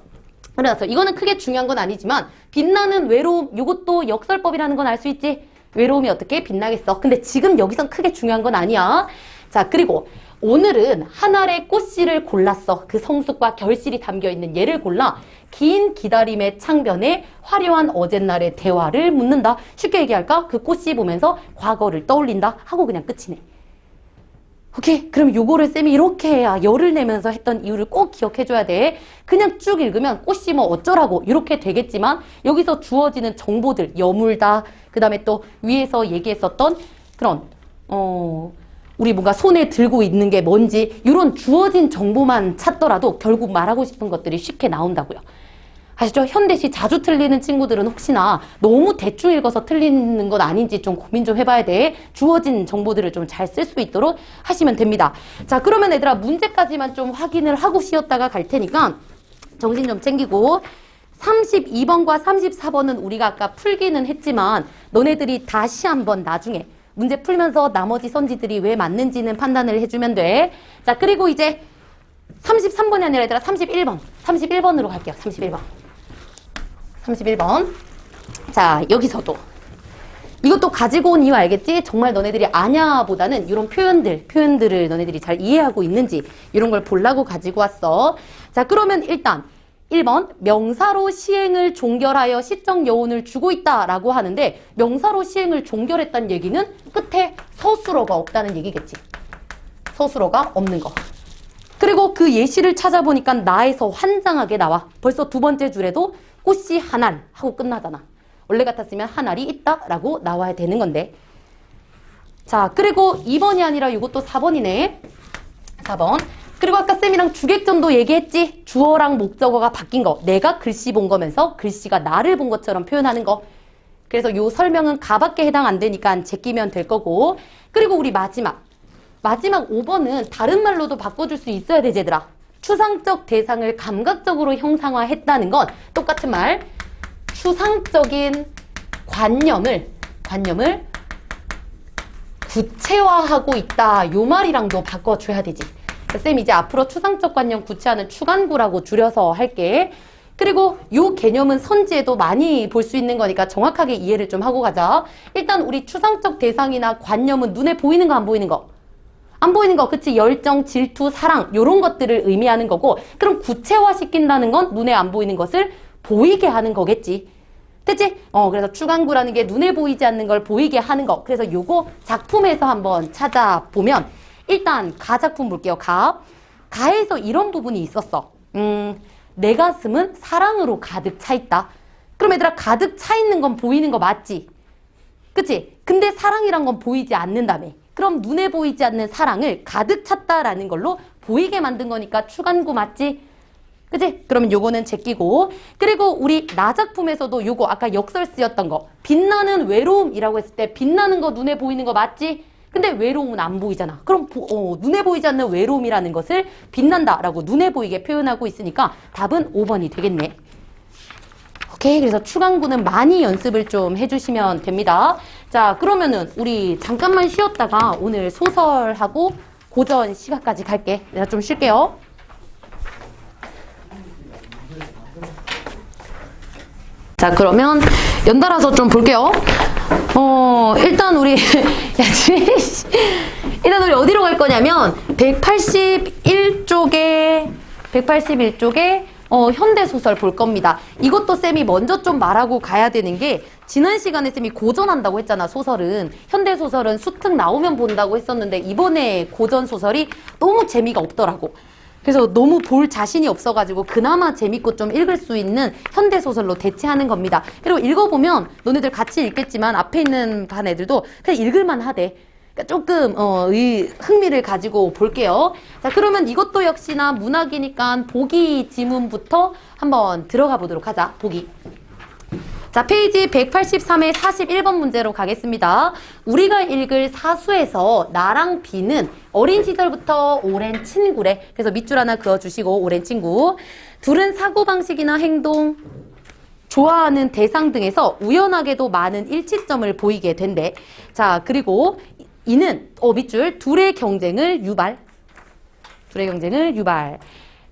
이거는 크게 중요한 건 아니지만 빛나는 외로움, 이것도 역설법이라는 건 알 수 있지? 외로움이 어떻게 빛나겠어? 근데 지금 여기선 크게 중요한 건 아니야. 자, 그리고 오늘은 한 알의 꽃씨를 골랐어. 그 성숙과 결실이 담겨있는 얘를 골라 긴 기다림의 창변에 화려한 어젯날의 대화를 묻는다. 쉽게 얘기할까? 그 꽃씨 보면서 과거를 떠올린다 하고 그냥 끝이네. 오케이? 그럼 요거를 쌤이 이렇게 해야 열을 내면서 했던 이유를 꼭 기억해줘야 돼. 그냥 쭉 읽으면 꽃씨 뭐 어쩌라고 이렇게 되겠지만 여기서 주어지는 정보들, 여물다, 그 다음에 또 위에서 얘기했었던 그런 우리 뭔가 손에 들고 있는 게 뭔지 이런 주어진 정보만 찾더라도 결국 말하고 싶은 것들이 쉽게 나온다고요. 아시죠? 현대시 자주 틀리는 친구들은 혹시나 너무 대충 읽어서 틀리는 건 아닌지 좀 고민 좀 해봐야 돼. 주어진 정보들을 좀 잘 쓸 수 있도록 하시면 됩니다. 자, 그러면 얘들아 문제까지만 좀 확인을 하고 쉬었다가 갈 테니까 정신 좀 챙기고 32번과 34번은 우리가 아까 풀기는 했지만 너네들이 다시 한번 나중에 문제 풀면서 나머지 선지들이 왜 맞는지는 판단을 해주면 돼. 자, 그리고 이제 33번이 아니라 얘들아 31번으로 갈게요. 31번. 자, 여기서도 이것도 가지고 온 이유 알겠지? 정말 너네들이 아냐보다는 이런 표현들을 너네들이 잘 이해하고 있는지 이런 걸 보려고 가지고 왔어. 자, 그러면 일단 1번 명사로 시행을 종결하여 시적 여운을 주고 있다라고 하는데 명사로 시행을 종결했다는 얘기는 끝에 서술어가 없다는 얘기겠지. 서술어가 없는 거. 그리고 그 예시를 찾아보니까 나에서 환장하게 나와. 벌써 두 번째 줄에도 꽃이 한 알 하고 끝나잖아. 원래 같았으면 한 알이 있다라고 나와야 되는 건데. 자, 그리고 2번이 아니라 이것도 4번이네. 4번. 그리고 아까 쌤이랑 주객전도 얘기했지? 주어랑 목적어가 바뀐 거. 내가 글씨 본 거면서 글씨가 나를 본 것처럼 표현하는 거. 그래서 요 설명은 가밖에 해당 안 되니까 제끼면 될 거고. 그리고 우리 마지막 5번은 다른 말로도 바꿔줄 수 있어야 되지 얘들아. 추상적 대상을 감각적으로 형상화했다는 건 똑같은 말. 추상적인 관념을 구체화하고 있다. 요 말이랑도 바꿔줘야 되지. 쌤 이제 앞으로 추상적 관념 구체화는 추간구라고 줄여서 할게. 그리고 요 개념은 선지에도 많이 볼 수 있는 거니까 정확하게 이해를 좀 하고 가자. 일단 우리 추상적 대상이나 관념은 눈에 보이는 거 안 보이는 거? 안 보이는 거, 그치? 열정, 질투, 사랑 요런 것들을 의미하는 거고, 그럼 구체화시킨다는 건 눈에 안 보이는 것을 보이게 하는 거겠지. 됐지? 그래서 추간구라는 게 눈에 보이지 않는 걸 보이게 하는 거. 그래서 요거 작품에서 한번 찾아보면 일단 가 작품 볼게요. 가에서 이런 부분이 있었어. 내 가슴은 사랑으로 가득 차 있다. 그럼 얘들아, 가득 차 있는 건 보이는 거 맞지? 그치? 근데 사랑이란 건 보이지 않는다며. 그럼 눈에 보이지 않는 사랑을 가득 찼다라는 걸로 보이게 만든 거니까 추간구 맞지? 그치? 그러면 요거는 제끼고, 그리고 우리 나 작품에서도 요거 아까 역설 쓰였던 거, 빛나는 외로움이라고 했을 때 빛나는 거 눈에 보이는 거 맞지? 근데 외로움은 안 보이잖아. 그럼 눈에 보이지 않는 외로움이라는 것을 빛난다라고 눈에 보이게 표현하고 있으니까 답은 5번이 되겠네. 오케이, 그래서 추간구는 많이 연습을 좀 해주시면 됩니다. 자, 그러면은 우리 잠깐만 쉬었다가 오늘 소설하고 고전 시간까지 갈게. 내가 좀 쉴게요. 자, 그러면 연달아서 좀 볼게요. 일단 우리 일단 우리 어디로 갈 거냐면 181쪽에 현대소설 볼 겁니다. 이것도 쌤이 먼저 좀 말하고 가야 되는 게, 지난 시간에 쌤이 고전한다고 했잖아. 소설은 현대소설은 수특 나오면 본다고 했었는데 이번에 고전소설이 너무 재미가 없더라고. 그래서 너무 볼 자신이 없어가지고 그나마 재밌고 좀 읽을 수 있는 현대소설로 대체하는 겁니다. 그리고 읽어보면 너네들 같이 읽겠지만 앞에 있는 반 애들도 그냥 읽을만 하대. 그러니까 조금 이 흥미를 가지고 볼게요. 자, 그러면 이것도 역시나 문학이니까 보기 지문부터 한번 들어가 보도록 하자. 보기. 자, 페이지 183의 41번 문제로 가겠습니다. 우리가 읽을 사수에서 나랑 비는 어린 시절부터 오랜 친구래. 그래서 밑줄 하나 그어주시고, 오랜 친구. 둘은 사고방식이나 행동, 좋아하는 대상 등에서 우연하게도 많은 일치점을 보이게 된대. 자, 그리고 이는 밑줄 둘의 경쟁을 유발.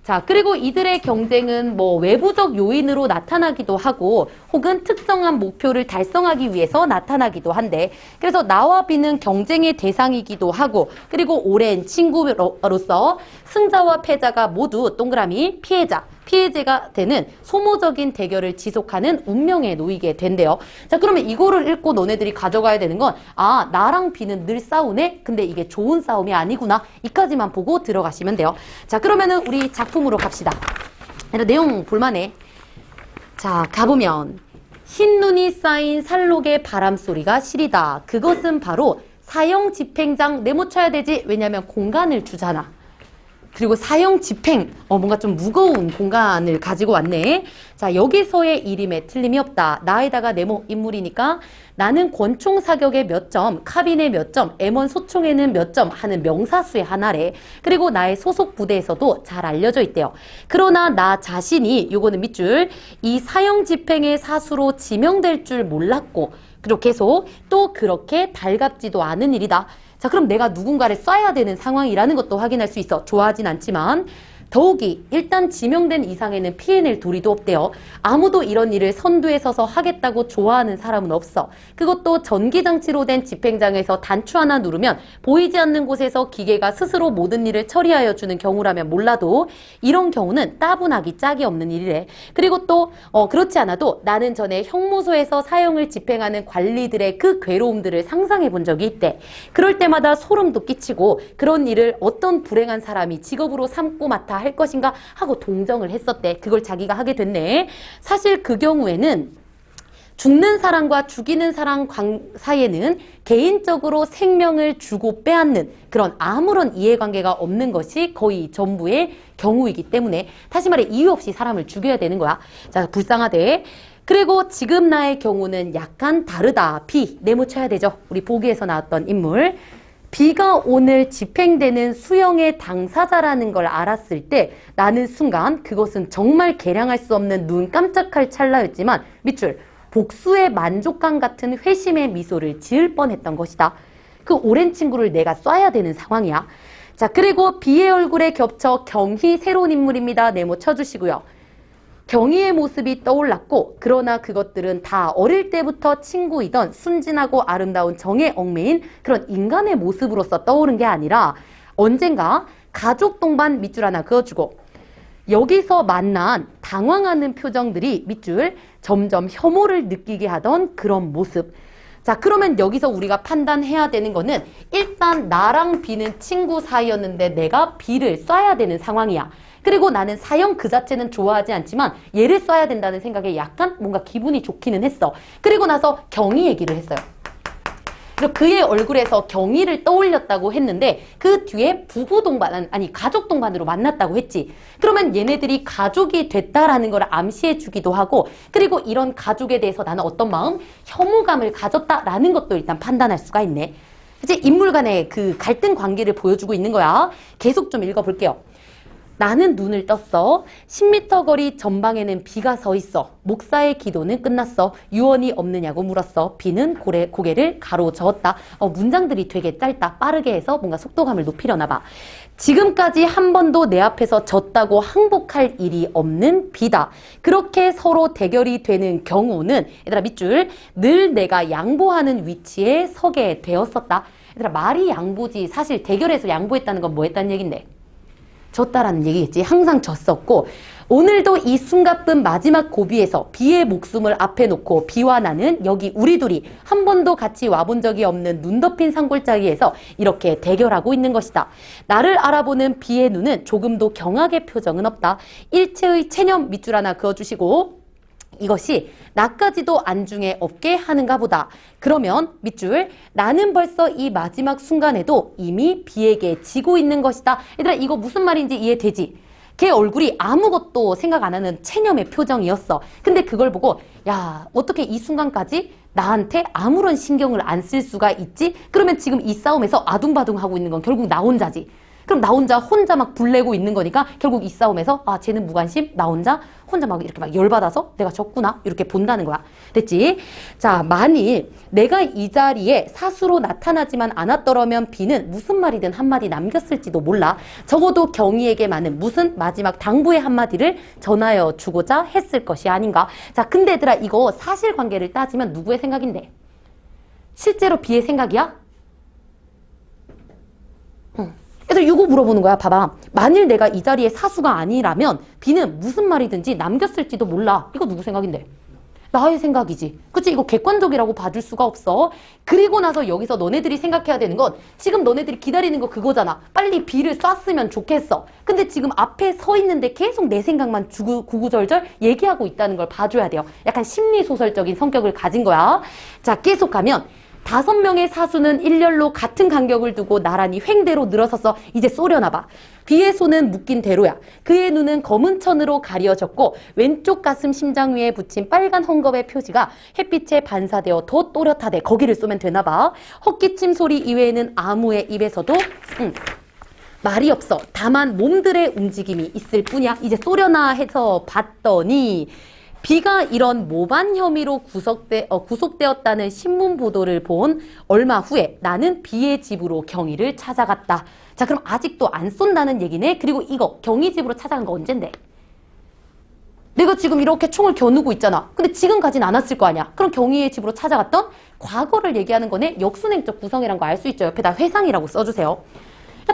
자, 그리고 이들의 경쟁은 뭐 외부적 요인으로 나타나기도 하고 혹은 특정한 목표를 달성하기 위해서 나타나기도 한데, 그래서 나와 비는 경쟁의 대상이기도 하고, 그리고 오랜 친구로서 승자와 패자가 모두 동그라미 피해자가 되는 소모적인 대결을 지속하는 운명에 놓이게 된대요. 자, 그러면 이거를 읽고 너네들이 가져가야 되는 건, 아, 나랑 비는 늘 싸우네? 근데 이게 좋은 싸움이 아니구나. 이까지만 보고 들어가시면 돼요. 자, 그러면은 우리 작품으로 갑시다. 내용 볼만해. 자, 가보면 흰눈이 쌓인 산록의 바람소리가 시리다. 그것은 바로 사형 집행장. 네모쳐야 되지. 왜냐면 공간을 주잖아. 그리고 사형 집행, 뭔가 좀 무거운 공간을 가지고 왔네. 자, 여기서의 일임에 틀림이 없다. 나에다가 네모 인물이니까 나는 권총 사격에 몇 점, 카빈에 몇 점, M1 소총에는 몇 점 하는 명사수의 하나래. 그리고 나의 소속 부대에서도 잘 알려져 있대요. 그러나 나 자신이, 요거는 밑줄, 이 사형 집행의 사수로 지명될 줄 몰랐고, 그리고 계속 또 그렇게 달갑지도 않은 일이다. 자, 그럼 내가 누군가를 쏴야 되는 상황이라는 것도 확인할 수 있어. 좋아하진 않지만. 더욱이 일단 지명된 이상에는 피해낼 도리도 없대요. 아무도 이런 일을 선두에 서서 하겠다고 좋아하는 사람은 없어. 그것도 전기장치로 된 집행장에서 단추 하나 누르면 보이지 않는 곳에서 기계가 스스로 모든 일을 처리하여 주는 경우라면 몰라도 이런 경우는 따분하기 짝이 없는 일이래. 그리고 또 그렇지 않아도 나는 전에 형무소에서 사형을 집행하는 관리들의 그 괴로움들을 상상해 본 적이 있대. 그럴 때마다 소름도 끼치고 그런 일을 어떤 불행한 사람이 직업으로 삼고 맡아 할 것인가 하고 동정을 했었대. 그걸 자기가 하게 됐네. 사실 그 경우에는 죽는 사람과 죽이는 사람 사이에는 개인적으로 생명을 주고 빼앗는 그런 아무런 이해관계가 없는 것이 거의 전부의 경우이기 때문에, 다시 말해 이유 없이 사람을 죽여야 되는 거야. 자, 불쌍하대. 그리고 지금 나의 경우는 약간 다르다. 비, 네모쳐야 되죠. 우리 보기에서 나왔던 인물. 비가 오늘 집행되는 수형의 당사자라는 걸 알았을 때 나는 순간 그것은 정말 계량할 수 없는 눈 깜짝할 찰나였지만 밑줄 복수의 만족감 같은 회심의 미소를 지을 뻔했던 것이다. 그 오랜 친구를 내가 쏴야 되는 상황이야. 자, 그리고 비의 얼굴에 겹쳐 경희 새로운 인물입니다. 네모 쳐주시고요. 경희의 모습이 떠올랐고 그러나 그것들은 다 어릴 때부터 친구이던 순진하고 아름다운 정에 얽매인 그런 인간의 모습으로서 떠오른 게 아니라 언젠가 가족 동반 밑줄 하나 그어주고 여기서 만난 당황하는 표정들이 밑줄 점점 혐오를 느끼게 하던 그런 모습. 자, 그러면 여기서 우리가 판단해야 되는 거는 일단 나랑 B는 친구 사이였는데 내가 B를 쏴야 되는 상황이야. 그리고 나는 사형 그 자체는 좋아하지 않지만 얘를 쏴야 된다는 생각에 약간 뭔가 기분이 좋기는 했어. 그리고 나서 경희 얘기를 했어요. 그래서 그의 얼굴에서 경희를 떠올렸다고 했는데 그 뒤에 부부 동반, 아니 가족 동반으로 만났다고 했지. 그러면 얘네들이 가족이 됐다라는 걸 암시해 주기도 하고 그리고 이런 가족에 대해서 나는 어떤 마음? 혐오감을 가졌다라는 것도 일단 판단할 수가 있네. 이제 인물 간의 그 갈등 관계를 보여주고 있는 거야. 계속 좀 읽어볼게요. 나는 눈을 떴어. 10m 거리 전방에는 B가 서 있어. 목사의 기도는 끝났어. 유언이 없느냐고 물었어. B는 고개를 가로저었다. 문장들이 되게 짧다. 빠르게 해서 뭔가 속도감을 높이려나 봐. 지금까지 한 번도 내 앞에서 졌다고 항복할 일이 없는 B다. 그렇게 서로 대결이 되는 경우는 얘들아 밑줄 늘 내가 양보하는 위치에 서게 되었었다. 얘들아 말이 양보지 사실 대결에서 양보했다는 건 뭐 했다는 얘긴데? 졌다라는 얘기겠지. 항상 졌었고 오늘도 이 숨가쁜 마지막 고비에서 B의 목숨을 앞에 놓고 B와 나는 여기 우리 둘이 한 번도 같이 와본 적이 없는 눈 덮인 산골짜기에서 이렇게 대결하고 있는 것이다. 나를 알아보는 B의 눈은 조금도 경악의 표정은 없다. 일체의 체념 밑줄 하나 그어주시고 이것이 나까지도 안중에 없게 하는가 보다. 그러면 밑줄 나는 벌써 이 마지막 순간에도 이미 B에게 지고 있는 것이다. 얘들아 이거 무슨 말인지 이해되지? 걔 얼굴이 아무것도 생각 안 하는 체념의 표정이었어. 근데 그걸 보고 야 어떻게 이 순간까지 나한테 아무런 신경을 안 쓸 수가 있지? 그러면 지금 이 싸움에서 아둥바둥하고 있는 건 결국 나 혼자지. 그럼 나 혼자 막 불내고 있는 거니까 결국 이 싸움에서 아 쟤는 무관심 나 혼자 막 이렇게 막 열받아서 내가 졌구나 이렇게 본다는 거야. 됐지? 자 만일 내가 이 자리에 사수로 나타나지만 않았더라면 B는 무슨 말이든 한마디 남겼을지도 몰라. 적어도 경희에게만은 무슨 마지막 당부의 한마디를 전하여 주고자 했을 것이 아닌가. 자 근데 얘들아 이거 사실관계를 따지면 누구의 생각인데? 실제로 B의 생각이야? 얘들 이거 물어보는 거야. 봐봐. 만일 내가 이 자리에 사수가 아니라면 B는 무슨 말이든지 남겼을지도 몰라. 이거 누구 생각인데? 나의 생각이지. 그치? 이거 객관적이라고 봐줄 수가 없어. 그리고 나서 여기서 너네들이 생각해야 되는 건 지금 너네들이 기다리는 거 그거잖아. 빨리 B를 쐈으면 좋겠어. 근데 지금 앞에 서 있는데 계속 내 생각만 구구절절 얘기하고 있다는 걸 봐줘야 돼요. 약간 심리소설적인 성격을 가진 거야. 자, 계속 가면 5명의 사수는 일렬로 같은 간격을 두고 나란히 횡대로 늘어서서 이제 쏘려나 봐. B의 손은 묶인 대로야. 그의 눈은 검은 천으로 가려졌고 왼쪽 가슴 심장 위에 붙인 빨간 헝겊의 표시가 햇빛에 반사되어 더 또렷하대. 거기를 쏘면 되나 봐. 헛기침 소리 이외에는 아무의 입에서도 말이 없어. 다만 몸들의 움직임이 있을 뿐이야. 이제 쏘려나 해서 봤더니 B가 이런 모반 혐의로 구속되었다는 신문 보도를 본 얼마 후에 나는 B의 집으로 경희를 찾아갔다. 자, 그럼 아직도 안 쏜다는 얘기네. 그리고 이거 경희 집으로 찾아간 거 언젠데? 내가 지금 이렇게 총을 겨누고 있잖아. 근데 지금 가진 않았을 거 아니야. 그럼 경희의 집으로 찾아갔던 과거를 얘기하는 거네. 역순행적 구성이란 거 알 수 있죠. 옆에다 회상이라고 써주세요.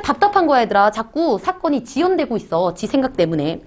답답한 거야 얘들아. 자꾸 사건이 지연되고 있어. 지 생각 때문에.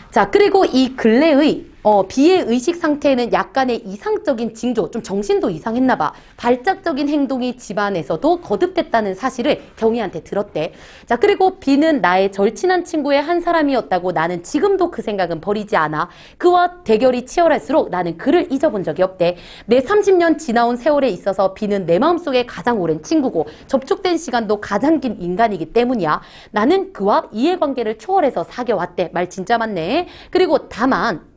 자, 그리고 이 근래의 B의 의식 상태에는 약간의 이상적인 징조, 좀 정신도 이상했나 봐. 발작적인 행동이 집안에서도 거듭됐다는 사실을 경희한테 들었대. 자, 그리고 B는 나의 절친한 친구의 한 사람이었다고 나는 지금도 그 생각은 버리지 않아. 그와 대결이 치열할수록 나는 그를 잊어본 적이 없대. 내 30년 지나온 세월에 있어서 B는 내 마음속에 가장 오랜 친구고 접촉된 시간도 가장 긴 인간이기 때문이야. 나는 그와 이해관계를 초월해서 사귀어왔대. 말 진짜 많네. 그리고 다만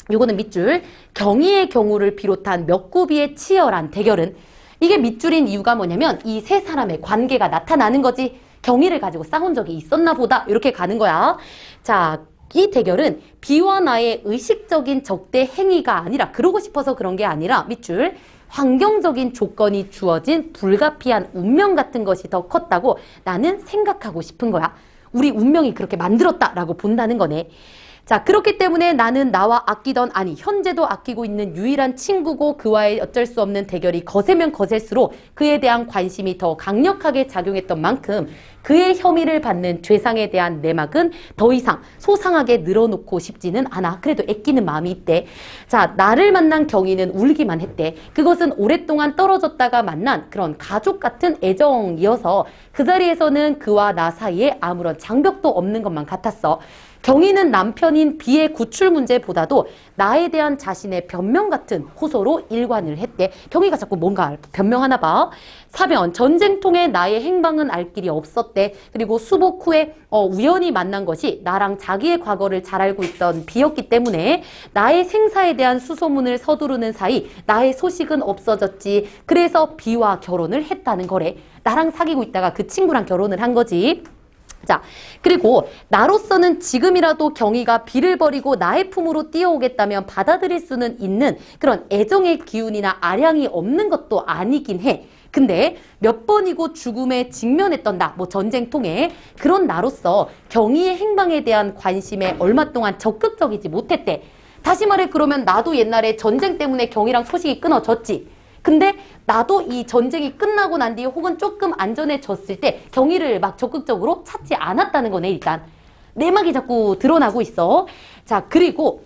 요거는 밑줄. 경희의 경우를 비롯한 몇 구비의 치열한 대결은 이게 밑줄인 이유가 뭐냐면 이 세 사람의 관계가 나타나는 거지. 경희를 가지고 싸운 적이 있었나 보다. 이렇게 가는 거야. 자, 이 대결은 B와 나의 의식적인 적대 행위가 아니라 그러고 싶어서 그런 게 아니라 밑줄. 환경적인 조건이 주어진 불가피한 운명 같은 것이 더 컸다고 나는 생각하고 싶은 거야. 우리 운명이 그렇게 만들었다라고 본다는 거네. 자, 그렇기 때문에 나는 나와 아끼던, 아니 현재도 아끼고 있는 유일한 친구고 그와의 어쩔 수 없는 대결이 거세면 거셀수록 그에 대한 관심이 더 강력하게 작용했던 만큼 그의 혐의를 받는 죄상에 대한 내막은 더 이상 소상하게 늘어놓고 싶지는 않아. 그래도 애끼는 마음이 있대. 자, 나를 만난 경위는 울기만 했대. 그것은 오랫동안 떨어졌다가 만난 그런 가족 같은 애정이어서 그 자리에서는 그와 나 사이에 아무런 장벽도 없는 것만 같았어. 경희는 남편인 비의 구출 문제보다도 나에 대한 자신의 변명 같은 호소로 일관을 했대. 경희가 자꾸 뭔가 변명하나 봐. 사변, 전쟁통에 나의 행방은 알 길이 없었대. 그리고 수복 후에 우연히 만난 것이 나랑 자기의 과거를 잘 알고 있던 비였기 때문에 나의 생사에 대한 수소문을 서두르는 사이 나의 소식은 없어졌지. 그래서 비와 결혼을 했다는 거래. 나랑 사귀고 있다가 그 친구랑 결혼을 한 거지. 자, 그리고 나로서는 지금이라도 경희가 비를 버리고 나의 품으로 뛰어오겠다면 받아들일 수는 있는 그런 애정의 기운이나 아량이 없는 것도 아니긴 해. 근데 몇 번이고 죽음에 직면했던 나, 뭐 전쟁통에 그런 나로서 경희의 행방에 대한 관심에 얼마 동안 적극적이지 못했대. 다시 말해 그러면 나도 옛날에 전쟁 때문에 경희랑 소식이 끊어졌지. 근데 나도 이 전쟁이 끝나고 난 뒤에 혹은 조금 안전해졌을 때 경희를 막 적극적으로 찾지 않았다는 거네. 일단 내막이 자꾸 드러나고 있어. 자, 그리고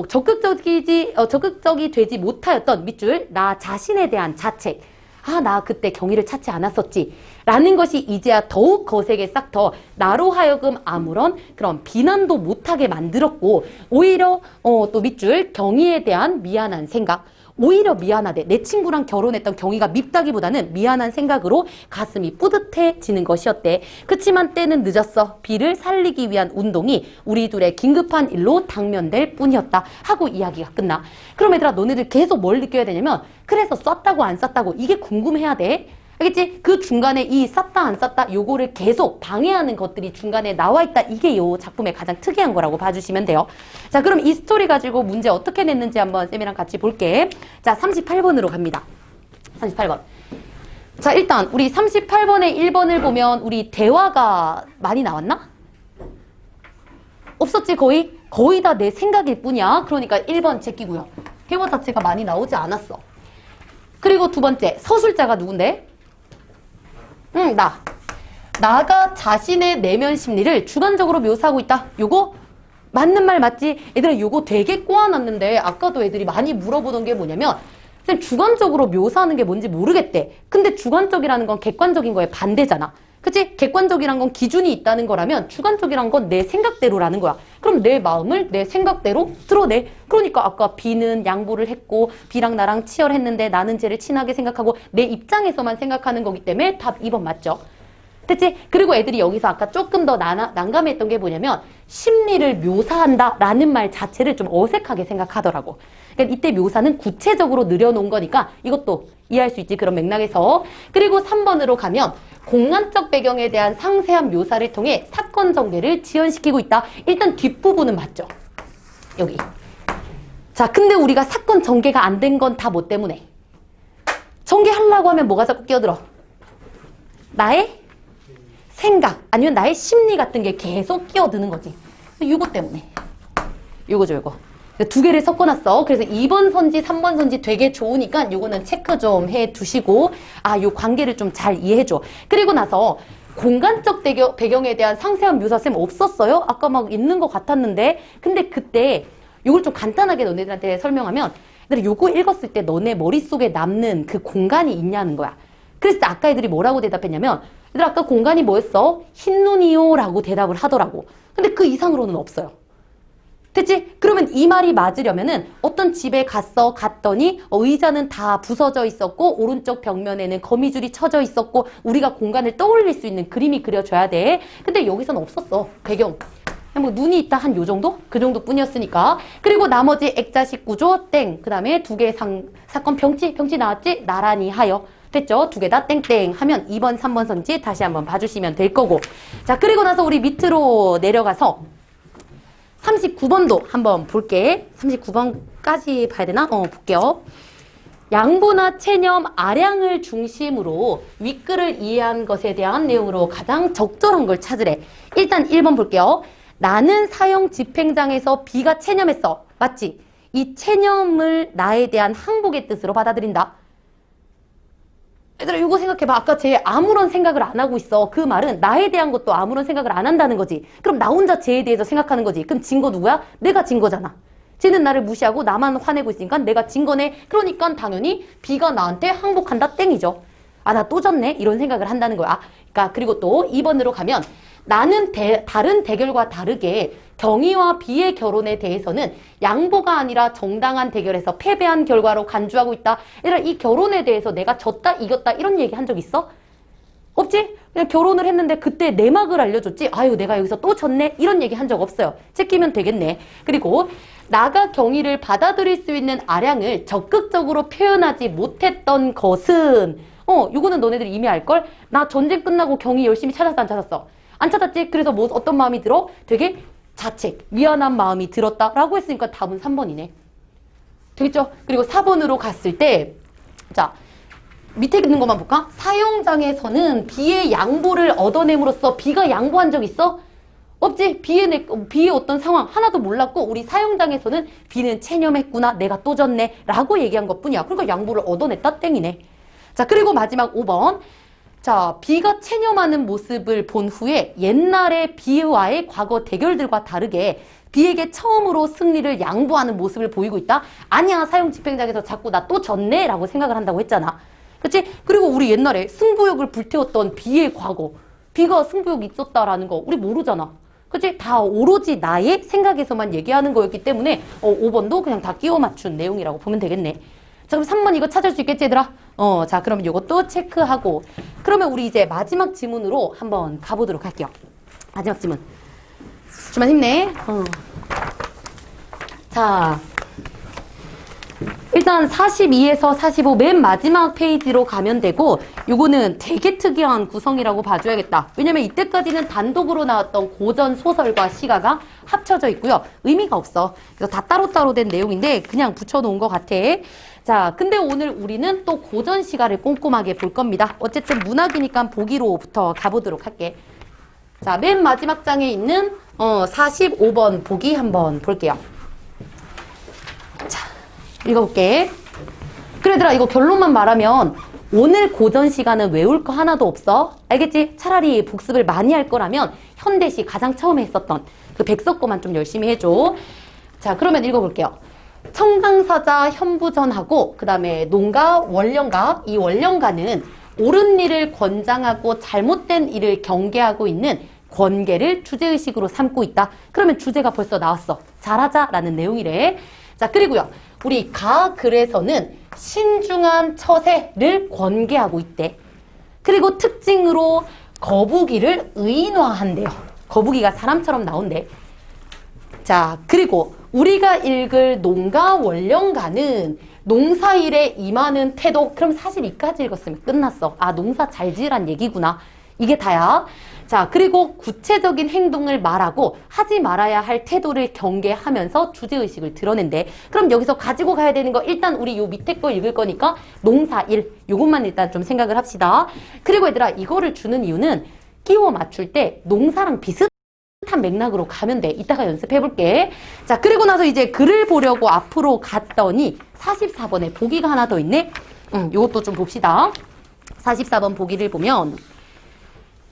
적극적이 되지 못하였던 밑줄 나 자신에 대한 자책. 아, 나 그때 경희를 찾지 않았었지 라는 것이 이제야 더욱 거세게 싹터 나로 하여금 아무런 그런 비난도 못하게 만들었고 오히려 또 밑줄 경희에 대한 미안한 생각. 오히려 미안하대. 내 친구랑 결혼했던 경희가 밉다기보다는 미안한 생각으로 가슴이 뿌듯해지는 것이었대. 그치만 때는 늦었어. 비를 살리기 위한 운동이 우리 둘의 긴급한 일로 당면될 뿐이었다 하고 이야기가 끝나. 그럼 얘들아, 너네들 계속 뭘 느껴야 되냐면 그래서 쐈다고 안 쐈다고 이게 궁금해야 돼. 알겠지? 그 중간에 이 쌌다 안 쌌다 요거를 계속 방해하는 것들이 중간에 나와 있다. 이게 요 작품의 가장 특이한 거라고 봐주시면 돼요. 자, 그럼 이 스토리 가지고 문제 어떻게 냈는지 한번 쌤이랑 같이 볼게. 자, 38번으로 갑니다. 38번. 자, 일단 우리 38번에 1번을 보면 우리 대화가 많이 나왔나? 없었지 거의? 거의 다 내 생각일 뿐이야. 그러니까 1번 제끼고요. 대화 자체가 많이 나오지 않았어. 그리고 두 번째, 서술자가 누군데? 나가 자신의 내면 심리를 주관적으로 묘사하고 있다. 요거 맞는 말 맞지? 얘들아, 요거 되게 꼬아놨는데 아까도 애들이 많이 물어보던 게 뭐냐면 쌤, 주관적으로 묘사하는 게 뭔지 모르겠대. 근데 주관적이라는 건 객관적인 거에 반대잖아. 그치? 객관적이란 건 기준이 있다는 거라면 주관적이란 건 내 생각대로라는 거야. 그럼 내 마음을 내 생각대로 드러내. 그러니까 아까 B는 양보를 했고 B랑 나랑 치열했는데 나는 쟤를 친하게 생각하고 내 입장에서만 생각하는 거기 때문에 답 2번 맞죠? 됐지? 그리고 애들이 여기서 아까 조금 더 난감했던 게 뭐냐면 심리를 묘사한다 라는 말 자체를 좀 어색하게 생각하더라고. 그러니까 이때 묘사는 구체적으로 늘여놓은 거니까 이것도 이해할 수 있지, 그런 맥락에서. 그리고 3번으로 가면 공간적 배경에 대한 상세한 묘사를 통해 사건 전개를 지연시키고 있다. 일단 뒷부분은 맞죠? 여기. 자, 근데 우리가 사건 전개가 안 된 건 다 뭐 때문에? 전개하려고 하면 뭐가 자꾸 끼어들어? 나의 생각 아니면 나의 심리 같은 게 계속 끼어드는 거지. 이거 때문에. 요거죠, 요거. 두 개를 섞어놨어. 그래서 2번 선지, 3번 선지 되게 좋으니까 요거는 체크 좀 해두시고 요 관계를 좀 잘 이해해줘. 그리고 나서 공간적 배경에 대한 상세한 묘사 쌤 없었어요? 아까 막 있는 것 같았는데. 근데 그때 요걸 좀 간단하게 너네들한테 설명하면 요거 읽었을 때 너네 머릿속에 남는 그 공간이 있냐는 거야. 그래서 아까 애들이 뭐라고 대답했냐면 얘들 아까 공간이 뭐였어? 흰눈이요 라고 대답을 하더라고. 근데 그 이상으로는 없어요. 됐지? 그러면 이 말이 맞으려면은 어떤 집에 갔더니 의자는 다 부서져 있었고 오른쪽 벽면에는 거미줄이 쳐져 있었고 우리가 공간을 떠올릴 수 있는 그림이 그려져야 돼. 근데 여기서는 없었어. 배경. 뭐 눈이 있다 한 요 정도? 그 정도 뿐이었으니까. 그리고 나머지 액자식 구조 땡. 그 다음에 두 개의 사건 병치 나왔지? 나란히 하여. 됐죠? 두 개 다 땡땡 하면 2번, 3번 선지 다시 한번 봐주시면 될 거고. 자, 그리고 나서 우리 밑으로 내려가서 39번도 한번 볼게. 39번까지 봐야 되나? 볼게요. 양보나 체념, 아량을 중심으로 윗글을 이해한 것에 대한 내용으로 가장 적절한 걸 찾으래. 일단 1번 볼게요. 나는 사형 집행장에서 B가 체념했어. 맞지? 이 체념을 나에 대한 항복의 뜻으로 받아들인다. 얘들아 이거 생각해봐. 아까 쟤 아무런 생각을 안 하고 있어. 그 말은 나에 대한 것도 아무런 생각을 안 한다는 거지. 그럼 나 혼자 쟤에 대해서 생각하는 거지. 그럼 진 거 누구야? 내가 진 거잖아. 쟤는 나를 무시하고 나만 화내고 있으니까 내가 진 거네. 그러니까 당연히 B가 나한테 항복한다 땡이죠. 아, 나 또 졌네? 이런 생각을 한다는 거야. 그러니까 그리고 또 2번으로 가면 나는 다른 대결과 다르게 경희와 B의 결혼에 대해서는 양보가 아니라 정당한 대결에서 패배한 결과로 간주하고 있다. 얘들아 이 결혼에 대해서 내가 졌다 이겼다 이런 얘기 한 적 있어? 없지? 그냥 결혼을 했는데 그때 내막을 알려줬지. 아유 내가 여기서 또 졌네 이런 얘기 한 적 없어요. 제끼면 되겠네. 그리고 나가 경희를 받아들일 수 있는 아량을 적극적으로 표현하지 못했던 것은 요거는 너네들이 이미 알걸? 나 전쟁 끝나고 경희 열심히 찾았어 안 찾았어? 안 찾았지? 그래서 뭐 어떤 마음이 들어? 되게 자책, 미안한 마음이 들었다라고 했으니까 답은 3번이네. 되겠죠? 그리고 4번으로 갔을 때 자 밑에 있는 것만 볼까? 사형장에서는 B의 양보를 얻어냄으로써 B가 양보한 적 있어? 없지? B의 어떤 상황 하나도 몰랐고 우리 사형장에서는 B는 체념했구나 내가 또 졌네 라고 얘기한 것뿐이야. 그러니까 양보를 얻어냈다 땡이네. 자 그리고 마지막 5번 자 B가 체념하는 모습을 본 후에 옛날에 B와의 과거 대결들과 다르게 B에게 처음으로 승리를 양보하는 모습을 보이고 있다? 아니야 사형 집행장에서 자꾸 나 또 졌네 라고 생각을 한다고 했잖아. 그치? 그리고 우리 옛날에 승부욕을 불태웠던 B의 과거 B가 승부욕이 있었다라는 거 우리 모르잖아. 그치? 다 오로지 나의 생각에서만 얘기하는 거였기 때문에 5번도 그냥 다 끼워 맞춘 내용이라고 보면 되겠네. 자 그럼 3번 이거 찾을 수 있겠지 얘들아? 자 그러면 이것도 체크하고 그러면 우리 이제 마지막 지문으로 한번 가보도록 할게요. 마지막 지문 좀만 힘내. 자 일단 42에서 45 맨 마지막 페이지로 가면 되고 요거는 되게 특이한 구성이라고 봐줘야겠다. 왜냐면 이때까지는 단독으로 나왔던 고전 소설과 시가가 합쳐져 있고요. 의미가 없어. 그래서 다 따로따로 된 내용인데 그냥 붙여놓은 것 같아. 자, 근데 오늘 우리는 또 고전 시가를 꼼꼼하게 볼 겁니다. 어쨌든 문학이니까 보기로부터 가보도록 할게. 자, 맨 마지막 장에 있는 45번 보기 한번 볼게요. 자, 읽어볼게. 그래 얘들아 이거 결론만 말하면 오늘 고전 시가는 외울 거 하나도 없어. 알겠지? 차라리 복습을 많이 할 거라면 현대시 가장 처음에 했었던 그 백석고만 좀 열심히 해줘. 자, 그러면 읽어볼게요. 청강사자 현부전하고 그 다음에 농가 원령가 이 원령가는 옳은 일을 권장하고 잘못된 일을 경계하고 있는 권계를 주제의식으로 삼고 있다. 그러면 주제가 벌써 나왔어. 잘하자라는 내용이래. 자 그리고요 우리 가글에서는 신중한 처세를 권계하고 있대. 그리고 특징으로 거북이를 의인화한대요. 거북이가 사람처럼 나온대. 자 그리고 우리가 읽을 농가 원령가는 농사일에 임하는 태도. 그럼 사실 이까지 읽었으면 끝났어. 아 농사 잘 지으란 얘기구나. 이게 다야. 자 그리고 구체적인 행동을 말하고 하지 말아야 할 태도를 경계하면서 주제의식을 드러낸대. 그럼 여기서 가지고 가야 되는 거 일단 우리 요 밑에 거 읽을 거니까 농사일 요것만 일단 좀 생각을 합시다. 그리고 얘들아 이거를 주는 이유는 끼워 맞출 때 농사랑 비슷한 맥락으로 가면 돼. 이따가 연습해 볼게. 자 그리고 나서 이제 글을 보려고 앞으로 갔더니 44번에 보기가 하나 더 있네. 요것도 좀 봅시다. 44번 보기를 보면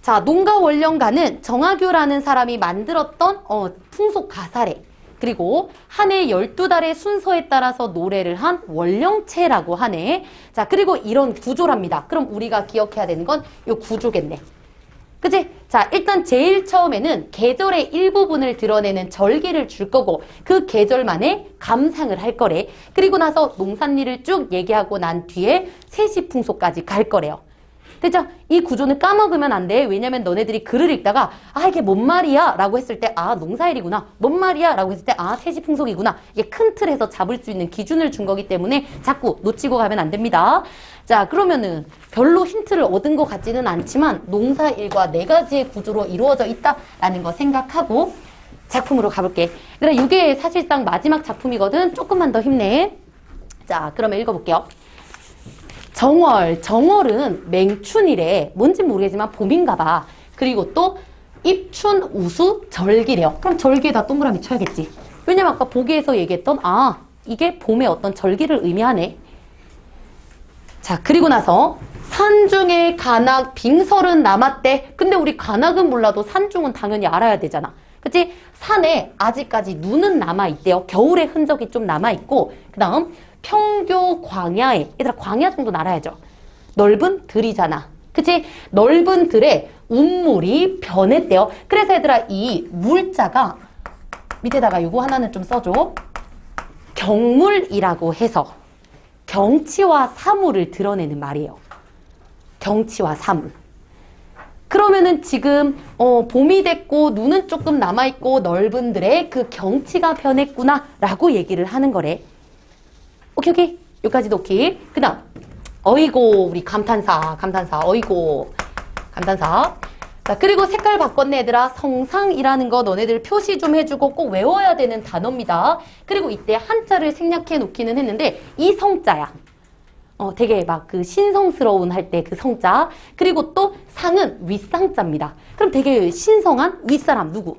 자 농가 원령가는 정학규라는 사람이 만들었던 풍속 가사래. 그리고 한 해 12달의 순서에 따라서 노래를 한 원령체라고 하네. 자 그리고 이런 구조랍니다. 그럼 우리가 기억해야 되는 건 요 구조겠네. 그치? 자 일단 제일 처음에는 계절의 일부분을 드러내는 절기를 줄 거고 그 계절만의 감상을 할 거래. 그리고 나서 농산일을 쭉 얘기하고 난 뒤에 세시풍속까지 갈 거래요. 됐죠? 이 구조는 까먹으면 안 돼. 왜냐면 너네들이 글을 읽다가 아 이게 뭔 말이야 라고 했을 때 아 농사일이구나. 뭔 말이야 라고 했을 때 아 세시풍속이구나. 이게 큰 틀에서 잡을 수 있는 기준을 준 거기 때문에 자꾸 놓치고 가면 안 됩니다. 자 그러면은 별로 힌트를 얻은 것 같지는 않지만 농사일과 4가지의 구조로 이루어져 있다라는 거 생각하고 작품으로 가볼게. 그래 이게 사실상 마지막 작품이거든. 조금만 더 힘내. 자 그러면 읽어볼게요. 정월은 맹춘이래. 뭔지 모르겠지만 봄인가 봐. 그리고 또 입춘, 우수, 절기래요. 그럼 절기에다 동그라미 쳐야겠지. 왜냐면 아까 보기에서 얘기했던 이게 봄의 어떤 절기를 의미하네. 자, 그리고 나서 산중에 간악 빙설은 남았대. 근데 우리 간악은 몰라도 산중은 당연히 알아야 되잖아. 그치? 산에 아직까지 눈은 남아있대요. 겨울의 흔적이 좀 남아있고, 그 다음 평교 광야에, 얘들아 광야 정도는 알아야죠. 넓은 들이잖아. 그치? 넓은 들에 운물이 변했대요. 그래서 얘들아 이 물자가 밑에다가 이거 하나는 좀 써줘. 경물이라고 해서 경치와 사물을 드러내는 말이에요. 경치와 사물. 그러면은 지금 봄이 됐고 눈은 조금 남아있고 넓은 들에 그 경치가 변했구나 라고 얘기를 하는 거래. 오케이. 여기까지도 오케이. 그 다음 어이고 우리 감탄사 어이고 감탄사. 자, 그리고 색깔 바꿨네 얘들아. 성상이라는 거 너네들 표시 좀 해주고 꼭 외워야 되는 단어입니다. 그리고 이때 한자를 생략해 놓기는 했는데 이 성자야. 되게 막 그 신성스러운 할 때 그 성자. 그리고 또 상은 윗상자입니다. 그럼 되게 신성한 윗사람 누구?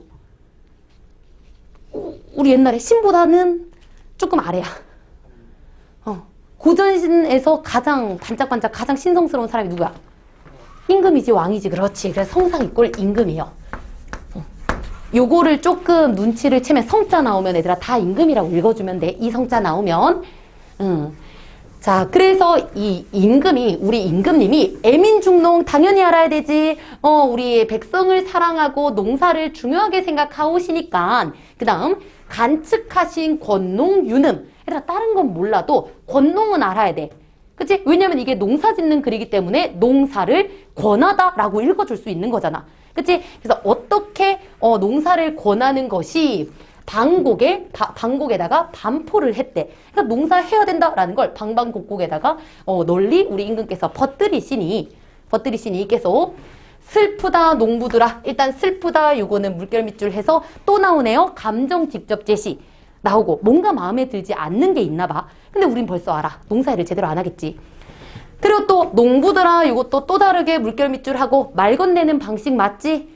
우리 옛날에 신보다는 조금 아래야. 고전에서 가장 반짝반짝 가장 신성스러운 사람이 누구야? 임금이지, 왕이지. 그렇지. 그래서 성상 이꼴 임금이에요. 요거를 조금 눈치를 채면 성자 나오면 얘들아 다 임금이라고 읽어주면 돼. 이 성자 나오면. 자, 그래서 이 임금이, 우리 임금님이 애민중농 당연히 알아야 되지. 우리 백성을 사랑하고 농사를 중요하게 생각하오시니까. 그 다음 간측하신 권농유능. 얘들아 다른 건 몰라도 권농은 알아야 돼. 그치? 왜냐면 이게 농사 짓는 글이기 때문에 농사를 권하다라고 읽어줄 수 있는 거잖아. 그치? 그래서 어떻게 농사를 권하는 것이 방곡에다가 반포를 했대. 그러니까 농사해야 된다라는 걸 방방곡곡에다가 널리 우리 임금께서 퍼뜨리시니 계속 슬프다 농부들아. 일단 슬프다 요거는 물결 밑줄 해서 또 나오네요. 감정 직접 제시 나오고 뭔가 마음에 들지 않는 게 있나 봐. 근데 우린 벌써 알아. 농사일을 제대로 안 하겠지. 그리고 또 농부들아 이것도 또 다르게 물결 밑줄하고 말 건네는 방식 맞지?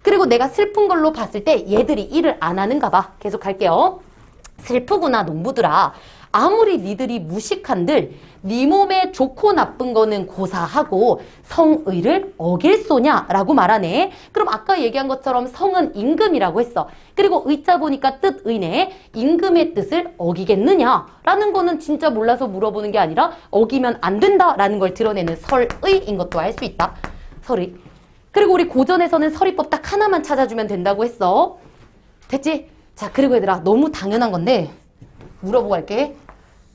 그리고 내가 슬픈 걸로 봤을 때 얘들이 일을 안 하는가 봐. 계속 갈게요. 슬프구나 농부들아. 아무리 니들이 무식한들 네 몸에 좋고 나쁜 거는 고사하고 성의를 어길소냐라고 말하네. 그럼 아까 얘기한 것처럼 성은 임금이라고 했어. 그리고 의자 보니까 뜻의네. 임금의 뜻을 어기겠느냐라는 거는 진짜 몰라서 물어보는 게 아니라 어기면 안 된다라는 걸 드러내는 설의인 것도 알 수 있다. 설의. 그리고 우리 고전에서는 설의법 딱 하나만 찾아주면 된다고 했어. 됐지? 자, 그리고 얘들아 너무 당연한 건데 물어보고 갈게.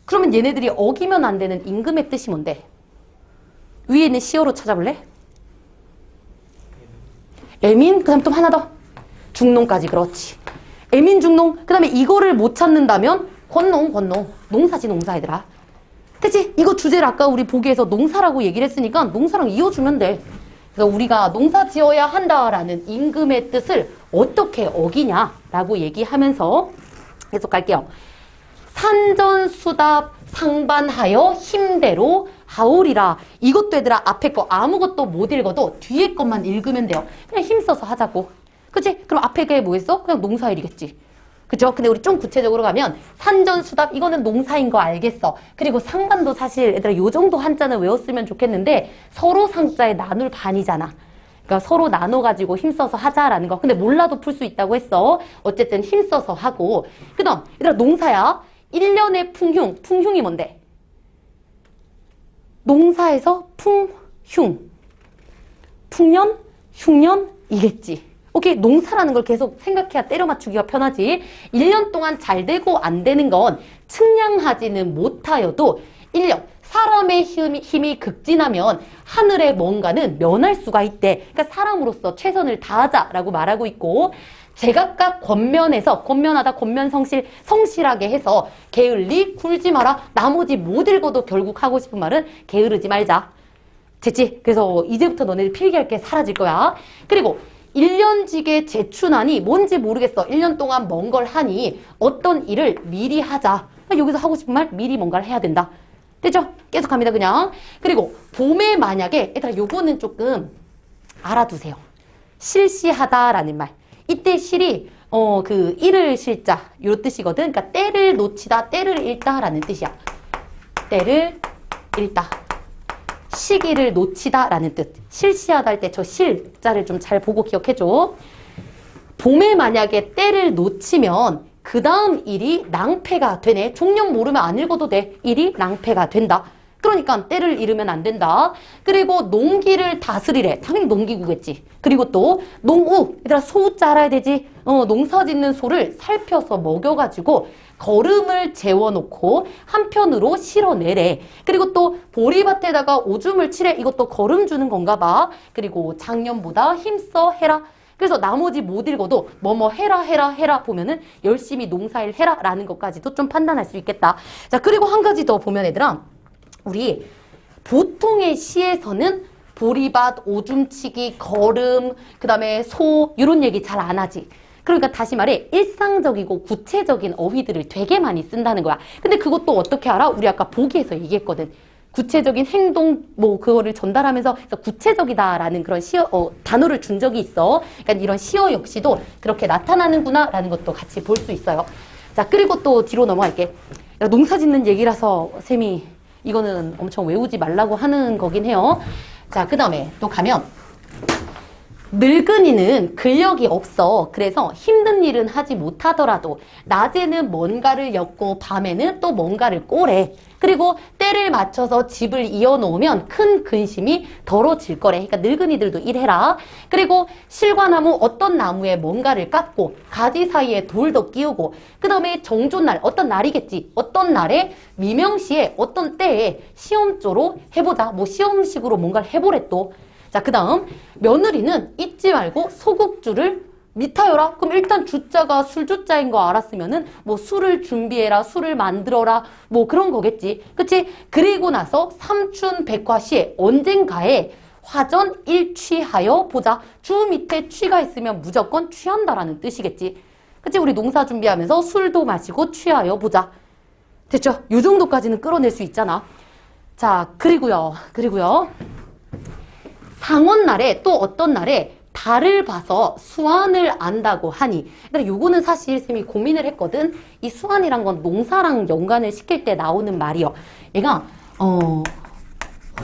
그러면 얘네들이 어기면 안 되는 임금의 뜻이 뭔데? 위에 있는 시어로 찾아볼래? 애민, 그 다음 또 하나 더. 중농까지, 그렇지. 애민, 중농, 그 다음에 이거를 못 찾는다면 권농. 농사지, 농사 얘들아. 됐지? 이거 주제를 아까 우리 보기에서 농사라고 얘기를 했으니까 농사랑 이어주면 돼. 그래서 우리가 농사 지어야 한다라는 임금의 뜻을 어떻게 어기냐라고 얘기하면서 계속 갈게요. 산전수답 상반하여 힘대로 하오리라. 이것도 얘들아 앞에 거 아무것도 못 읽어도 뒤에 것만 읽으면 돼요. 그냥 힘써서 하자고. 그치? 그럼 앞에 게 뭐겠어? 그냥 농사일이겠지. 그죠? 근데 우리 좀 구체적으로 가면 산전수답 이거는 농사인 거 알겠어. 그리고 상반도 사실 얘들아 요 정도 한자는 외웠으면 좋겠는데 서로 상자에 나눌 반이잖아. 그러니까 서로 나눠가지고 힘써서 하자라는 거. 근데 몰라도 풀 수 있다고 했어. 어쨌든 힘써서 하고. 그 다음 얘들아 농사야. 1년의 풍흉이 뭔데? 농사에서 풍년, 흉년이겠지. 오케이, 농사라는 걸 계속 생각해야 때려 맞추기가 편하지. 1년 동안 잘 되고 안 되는 건 측량하지는 못하여도 1년, 사람의 힘이 극진하면 하늘의 뭔가는 면할 수가 있대. 그러니까 사람으로서 최선을 다하자라고 말하고 있고, 제각각 권면하다, 권면성실, 성실하게 해서 게을리 굴지 마라. 나머지 못 읽어도 결국 하고 싶은 말은 게으르지 말자. 됐지? 그래서 이제부터 너네들 필기할 게 사라질 거야. 그리고 1년직의 재춘하니 뭔지 모르겠어. 1년 동안 뭔 걸 하니 어떤 일을 미리 하자. 여기서 하고 싶은 말 미리 뭔가를 해야 된다. 됐죠? 계속 갑니다 그냥. 그리고 봄에 만약에 얘들아 요거는 조금 알아두세요. 실시하다라는 말. 이때 실이 그 잃을 실자 요 뜻이거든. 그러니까 때를 놓치다, 때를 잃다라는 뜻이야. 때를 잃다. 시기를 놓치다라는 뜻. 실시하다 할 때 저 실자를 좀 잘 보고 기억해줘. 봄에 만약에 때를 놓치면 그 다음 일이 낭패가 되네. 종력 모르면 안 읽어도 돼. 일이 낭패가 된다. 그러니까 때를 잃으면 안 된다. 그리고 농기를 다스리래. 당연히 농기구겠지. 그리고 또 농우. 얘들아 소자 알아야 되지. 농사 짓는 소를 살펴서 먹여가지고 거름을 재워놓고 한편으로 실어내래. 그리고 또 보리밭에다가 오줌을 치래. 이것도 거름 주는 건가 봐. 그리고 작년보다 힘써 해라. 그래서 나머지 못 읽어도 뭐뭐 해라 보면은 열심히 농사일 해라 라는 것까지도 좀 판단할 수 있겠다. 자, 그리고 한 가지 더 보면 얘들아, 우리 보통의 시에서는 보리밭, 오줌치기, 거름, 그 다음에 소 이런 얘기 잘 안 하지. 그러니까 다시 말해 일상적이고 구체적인 어휘들을 되게 많이 쓴다는 거야. 근데 그것도 어떻게 알아? 우리 아까 보기에서 얘기했거든. 구체적인 행동 뭐 그거를 전달하면서 구체적이다라는 그런 단어를 준 적이 있어. 그러니까 이런 시어 역시도 그렇게 나타나는구나라는 것도 같이 볼 수 있어요. 자, 그리고 또 뒤로 넘어갈게. 야, 농사 짓는 얘기라서 쌤이 이거는 엄청 외우지 말라고 하는 거긴 해요. 자, 그 다음에 또 가면 늙은이는 근력이 없어. 그래서 힘든 일은 하지 못하더라도 낮에는 뭔가를 엮고 밤에는 또 뭔가를 꼬래. 그리고 때를 맞춰서 집을 이어놓으면 큰 근심이 덜어질 거래. 그러니까 늙은이들도 일해라. 그리고 실과나무 어떤 나무에 뭔가를 깎고 가지 사이에 돌도 끼우고 그 다음에 정조날 어떤 날이겠지. 어떤 날에 미명시에 어떤 때에 시험조로 해보자. 뭐 시험식으로 뭔가를 해보래 또. 자, 그 다음 며느리는 잊지 말고 소국주를 미타여라. 그럼 일단 주자가 술주자인 거 알았으면은 뭐 술을 준비해라, 술을 만들어라, 뭐 그런 거겠지. 그치? 그리고 나서 삼춘백화시에 언젠가에 화전 일취하여 보자. 주 밑에 취가 있으면 무조건 취한다라는 뜻이겠지. 그치? 우리 농사 준비하면서 술도 마시고 취하여 보자. 됐죠? 요 정도까지는 끌어낼 수 있잖아. 자, 그리고요. 상원날에 또 어떤 날에 달을 봐서 수완을 안다고 하니. 그러니까 요거는 사실 쌤이 고민을 했거든. 이 수완이란 건 농사랑 연관을 시킬 때 나오는 말이요. 얘가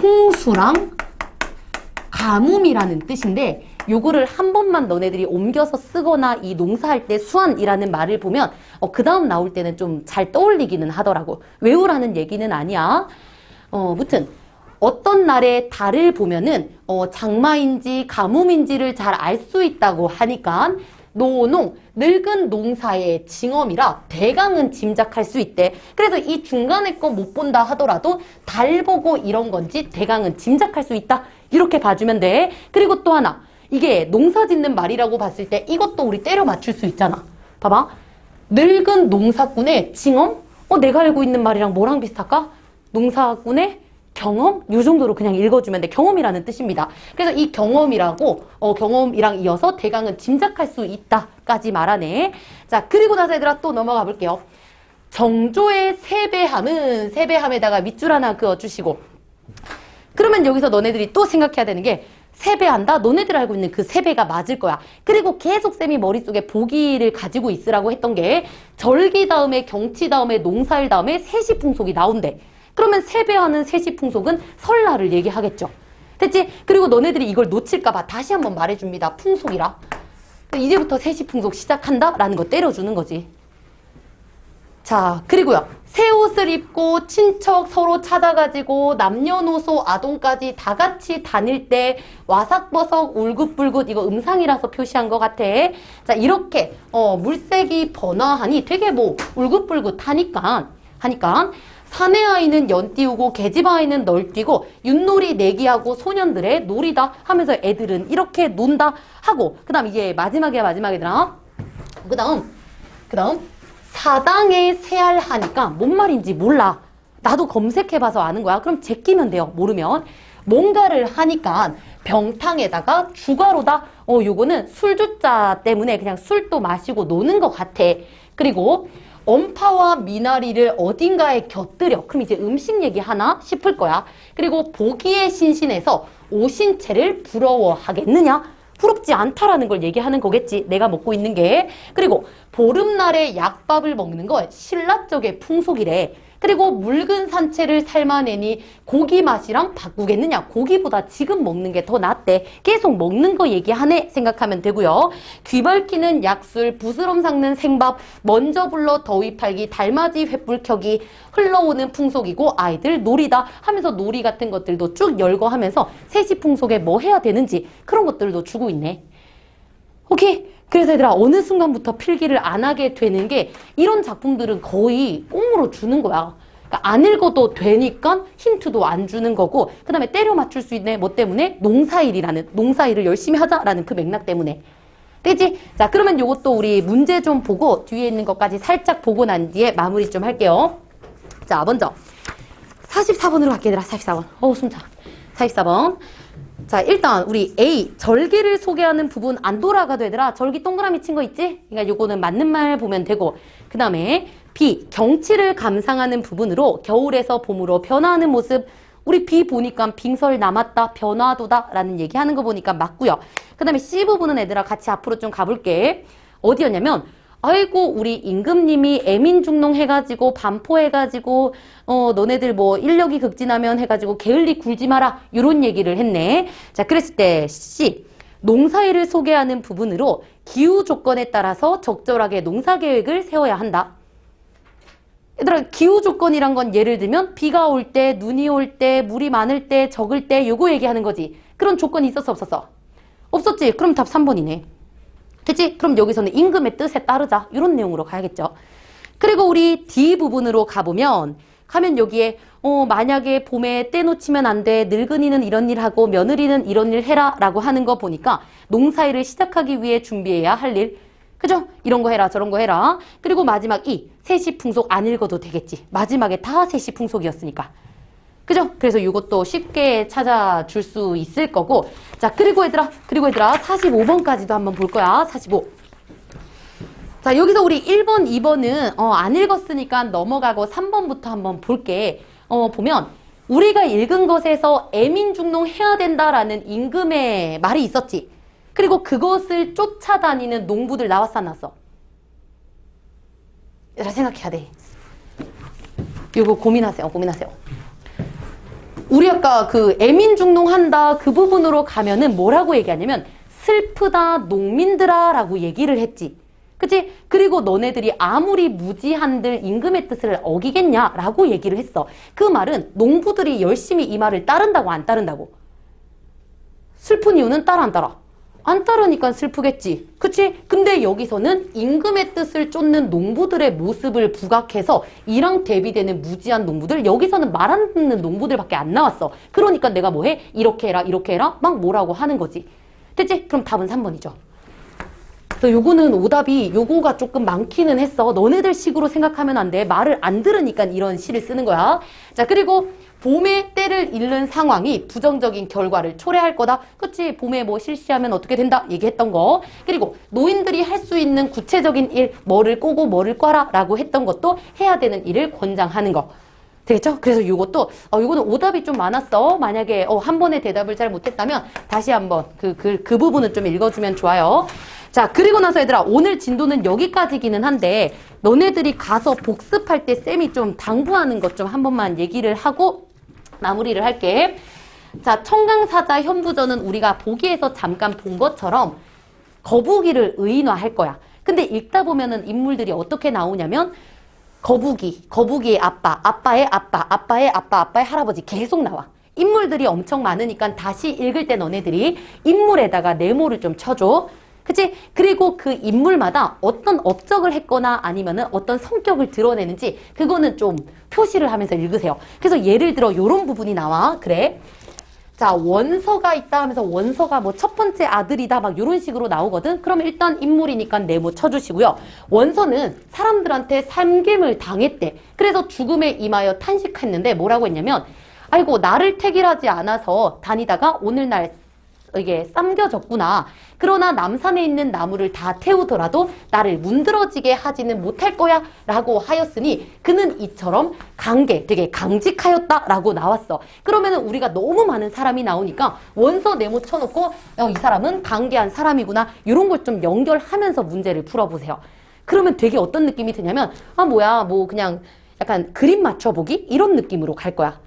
홍수랑 가뭄이라는 뜻인데 요거를 한 번만 너네들이 옮겨서 쓰거나 이 농사할 때 수완이라는 말을 보면 그 다음 나올 때는 좀 잘 떠올리기는 하더라고. 외우라는 얘기는 아니야. 무튼 어떤 날에 달을 보면은 장마인지 가뭄인지를 잘 알 수 있다고 하니까 노농, 늙은 농사의 징험이라 대강은 짐작할 수 있대. 그래서 이 중간에 거 못 본다 하더라도 달 보고 이런 건지 대강은 짐작할 수 있다. 이렇게 봐주면 돼. 그리고 또 하나, 이게 농사 짓는 말이라고 봤을 때 이것도 우리 때려 맞출 수 있잖아. 봐봐. 늙은 농사꾼의 징험? 내가 알고 있는 말이랑 뭐랑 비슷할까? 농사꾼의 경험? 요 정도로 그냥 읽어주면 돼. 경험이라는 뜻입니다. 그래서 이 경험이라고 경험이랑 이어서 대강은 짐작할 수 있다까지 말하네. 자, 그리고 나서 얘들아 또 넘어가 볼게요. 정조의 세배함은 세배함에다가 밑줄 하나 그어주시고, 그러면 여기서 너네들이 또 생각해야 되는 게 세배한다? 너네들 알고 있는 그 세배가 맞을 거야. 그리고 계속 쌤이 머릿속에 보기를 가지고 있으라고 했던 게 절기 다음에 경치 다음에 농사일 다음에 세시풍속이 나온대. 그러면 세배하는 세시풍속은 설날을 얘기하겠죠. 됐지? 그리고 너네들이 이걸 놓칠까봐 다시 한번 말해줍니다. 풍속이라. 이제부터 세시풍속 시작한다? 라는 거 때려주는 거지. 자, 그리고요. 새 옷을 입고 친척 서로 찾아가지고 남녀노소 아동까지 다 같이 다닐 때 와삭버석 울긋불긋, 이거 음상이라서 표시한 것 같아. 자, 이렇게 물색이 번화하니 되게 뭐 울긋불긋하니까 사내 아이는 연 띄우고 계집 아이는 널 뛰고 윷놀이 내기하고 소년들의 놀이다 하면서 애들은 이렇게 논다 하고, 그 다음 이제 마지막이더라. 그 다음 사당에 세알하니까 뭔 말인지 몰라. 나도 검색해봐서 아는 거야. 그럼 제끼면 돼요. 모르면. 뭔가를 하니까 병탕에다가 주가로다. 요거는 술주자 때문에 그냥 술도 마시고 노는 것 같아. 그리고 엄파와 미나리를 어딘가에 곁들여. 그럼 이제 음식 얘기하나 싶을 거야. 그리고 보기에 신신해서 오신채를 부러워하겠느냐? 부럽지 않다라는 걸 얘기하는 거겠지. 내가 먹고 있는 게. 그리고 보름날에 약밥을 먹는 거 신라적의 풍속이래. 그리고 묽은 산채를 삶아내니 고기 맛이랑 바꾸겠느냐. 고기보다 지금 먹는 게 더 낫대. 계속 먹는 거 얘기하네 생각하면 되고요. 귀 밝히는 약술, 부스럼 삭는 생밥, 먼저 불러 더위 팔기, 달맞이 횃불 켜기, 흘러오는 풍속이고 아이들 놀이다 하면서 놀이 같은 것들도 쭉 열거하면서 세시 풍속에 뭐 해야 되는지 그런 것들도 주고 있네. 오케이? 그래서 얘들아 어느 순간부터 필기를 안 하게 되는 게 이런 작품들은 거의 꽁으로 주는 거야. 그러니까 안 읽어도 되니까 힌트도 안 주는 거고 그 다음에 때려 맞출 수 있네. 뭐 때문에? 농사일을 열심히 하자라는 그 맥락 때문에. 되지? 자 그러면 요것도 우리 문제 좀 보고 뒤에 있는 것까지 살짝 보고 난 뒤에 마무리 좀 할게요. 자 먼저 44번으로 갈게 얘들아. 44번. 숨차. 44번. 자 일단 우리 A 절기를 소개하는 부분 안 돌아가도 얘들아. 절기 동그라미 친 거 있지? 그러니까 요거는 맞는 말 보면 되고 그 다음에 B 경치를 감상하는 부분으로 겨울에서 봄으로 변화하는 모습. 우리 B 보니까 빙설 남았다 변화도다 라는 얘기하는 거 보니까 맞고요. 그 다음에 C 부분은 얘들아 같이 앞으로 좀 가볼게. 어디였냐면 아이고 우리 임금님이 애민중농 해가지고 반포해가지고 너네들 뭐 인력이 극진하면 해가지고 게을리 굴지 마라 이런 얘기를 했네. 자 그랬을 때 C 농사일을 소개하는 부분으로 기후 조건에 따라서 적절하게 농사 계획을 세워야 한다. 얘들아 기후 조건이란 건 예를 들면 비가 올 때, 눈이 올 때, 물이 많을 때, 적을 때 요거 얘기하는 거지. 그런 조건이 있었어 없었어? 없었지. 그럼 답 3번이네. 됐지? 그럼 여기서는 임금의 뜻에 따르자. 이런 내용으로 가야겠죠. 그리고 우리 D 부분으로 가면 여기에 만약에 봄에 떼놓치면 안 돼. 늙은이는 이런 일 하고 며느리는 이런 일 해라 라고 하는 거 보니까 농사일을 시작하기 위해 준비해야 할 일. 그죠? 이런 거 해라 저런 거 해라. 그리고 마지막 E 세시 풍속 안 읽어도 되겠지. 마지막에 다 세시 풍속이었으니까. 그죠? 그래서 이것도 쉽게 찾아줄 수 있을 거고. 자, 그리고 얘들아 45번까지도 한번 볼 거야. 45. 자, 여기서 우리 1번, 2번은 안 읽었으니까 넘어가고 3번부터 한번 볼게. 보면 우리가 읽은 것에서 애민중농 해야 된다라는 임금의 말이 있었지. 그리고 그것을 쫓아다니는 농부들 나왔어 안 나왔어? 얘들아 생각해야 돼. 이거 고민하세요. 우리 아까 그 애민중농 한다 그 부분으로 가면은 뭐라고 얘기하냐면 슬프다 농민들아 라고 얘기를 했지. 그치? 그리고 너네들이 아무리 무지한들 임금의 뜻을 어기겠냐 라고 얘기를 했어. 그 말은 농부들이 열심히 이 말을 따른다고 안 따른다고? 슬픈 이유는 따라 안 따라? 안 따르니까 슬프겠지. 그치? 근데 여기서는 임금의 뜻을 쫓는 농부들의 모습을 부각해서 이랑 대비되는 무지한 농부들, 여기서는 말 안 듣는 농부들밖에 안 나왔어. 그러니까 내가 뭐 해? 이렇게 해라 막 뭐라고 하는 거지. 됐지? 그럼 답은 3번이죠. 그래서 요거는 오답이 요거가 조금 많기는 했어. 너네들 식으로 생각하면 안 돼. 말을 안 들으니까 이런 시를 쓰는 거야. 자 그리고 봄에 때를 잃는 상황이 부정적인 결과를 초래할 거다. 그치? 봄에 뭐 실시하면 어떻게 된다? 얘기했던 거. 그리고 노인들이 할 수 있는 구체적인 일, 뭐를 꼬고 뭐를 꽈라 라고 했던 것도 해야 되는 일을 권장하는 거. 되겠죠? 그래서 이것도 이거는 오답이 좀 많았어. 만약에 한 번에 대답을 잘 못했다면 다시 한번 그 부분은 좀 읽어주면 좋아요. 자 그리고 나서 얘들아 오늘 진도는 여기까지기는 한데 너네들이 가서 복습할 때 쌤이 좀 당부하는 것 좀 한 번만 얘기를 하고 마무리를 할게. 자 청강사자 현부전은 우리가 보기에서 잠깐 본 것처럼 거북이를 의인화할 거야. 근데 읽다 보면은 인물들이 어떻게 나오냐면 거북이의 아빠, 아빠의 아빠, 아빠의 아빠, 아빠의 할아버지 계속 나와. 인물들이 엄청 많으니까 다시 읽을 때 너네들이 인물에다가 네모를 좀 쳐줘. 그치? 그리고 그 인물마다 어떤 업적을 했거나 아니면은 어떤 성격을 드러내는지 그거는 좀 표시를 하면서 읽으세요. 그래서 예를 들어 요런 부분이 나와. 그래. 자, 원서가 있다 하면서 원서가 뭐 첫 번째 아들이다 막 요런 식으로 나오거든. 그러면 일단 인물이니까 네모 쳐주시고요. 원서는 사람들한테 삶김을 당했대. 그래서 죽음에 임하여 탄식했는데 뭐라고 했냐면 아이고 나를 택일하지 않아서 다니다가 오늘날 이게 삶겨졌구나. 그러나 남산에 있는 나무를 다 태우더라도 나를 문드러지게 하지는 못할 거야 라고 하였으니 그는 이처럼 되게 강직하였다 라고 나왔어. 그러면은 우리가 너무 많은 사람이 나오니까 원서 네모 쳐놓고 이 사람은 강계한 사람이구나 이런 걸 좀 연결하면서 문제를 풀어보세요. 그러면 되게 어떤 느낌이 드냐면 뭐야 뭐 그냥 약간 그림 맞춰보기 이런 느낌으로 갈 거야.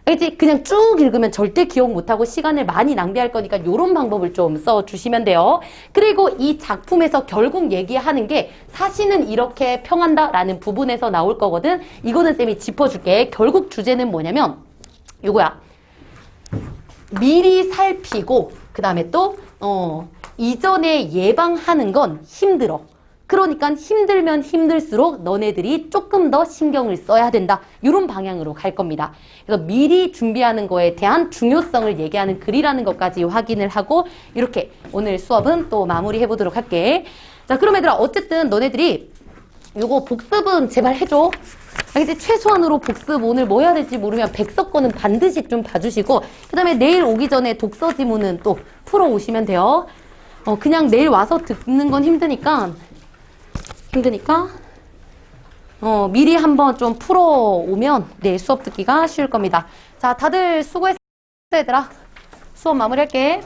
알겠지? 그냥 쭉 읽으면 절대 기억 못하고 시간을 많이 낭비할 거니까 이런 방법을 좀 써주시면 돼요. 그리고 이 작품에서 결국 얘기하는 게 사시는 이렇게 평한다 라는 부분에서 나올 거거든. 이거는 쌤이 짚어줄게. 결국 주제는 뭐냐면 요거야. 미리 살피고 그 다음에 또 이전에 예방하는 건 힘들어. 그러니까 힘들면 힘들수록 너네들이 조금 더 신경을 써야 된다. 이런 방향으로 갈 겁니다. 그래서 미리 준비하는 거에 대한 중요성을 얘기하는 글이라는 것까지 확인을 하고 이렇게 오늘 수업은 또 마무리해 보도록 할게. 자, 그럼 얘들아 어쨌든 너네들이 요거 복습은 제발 해줘. 알겠지? 최소한으로 복습 오늘 뭐 해야 될지 모르면 백서 거는 반드시 좀 봐주시고 그 다음에 내일 오기 전에 독서 지문은 또 풀어오시면 돼요. 그냥 내일 와서 듣는 건 힘드니까 미리 한번 좀 풀어오면 내일 수업 듣기가 쉬울 겁니다. 자, 다들 수고했어, 얘들아. 수업 마무리할게.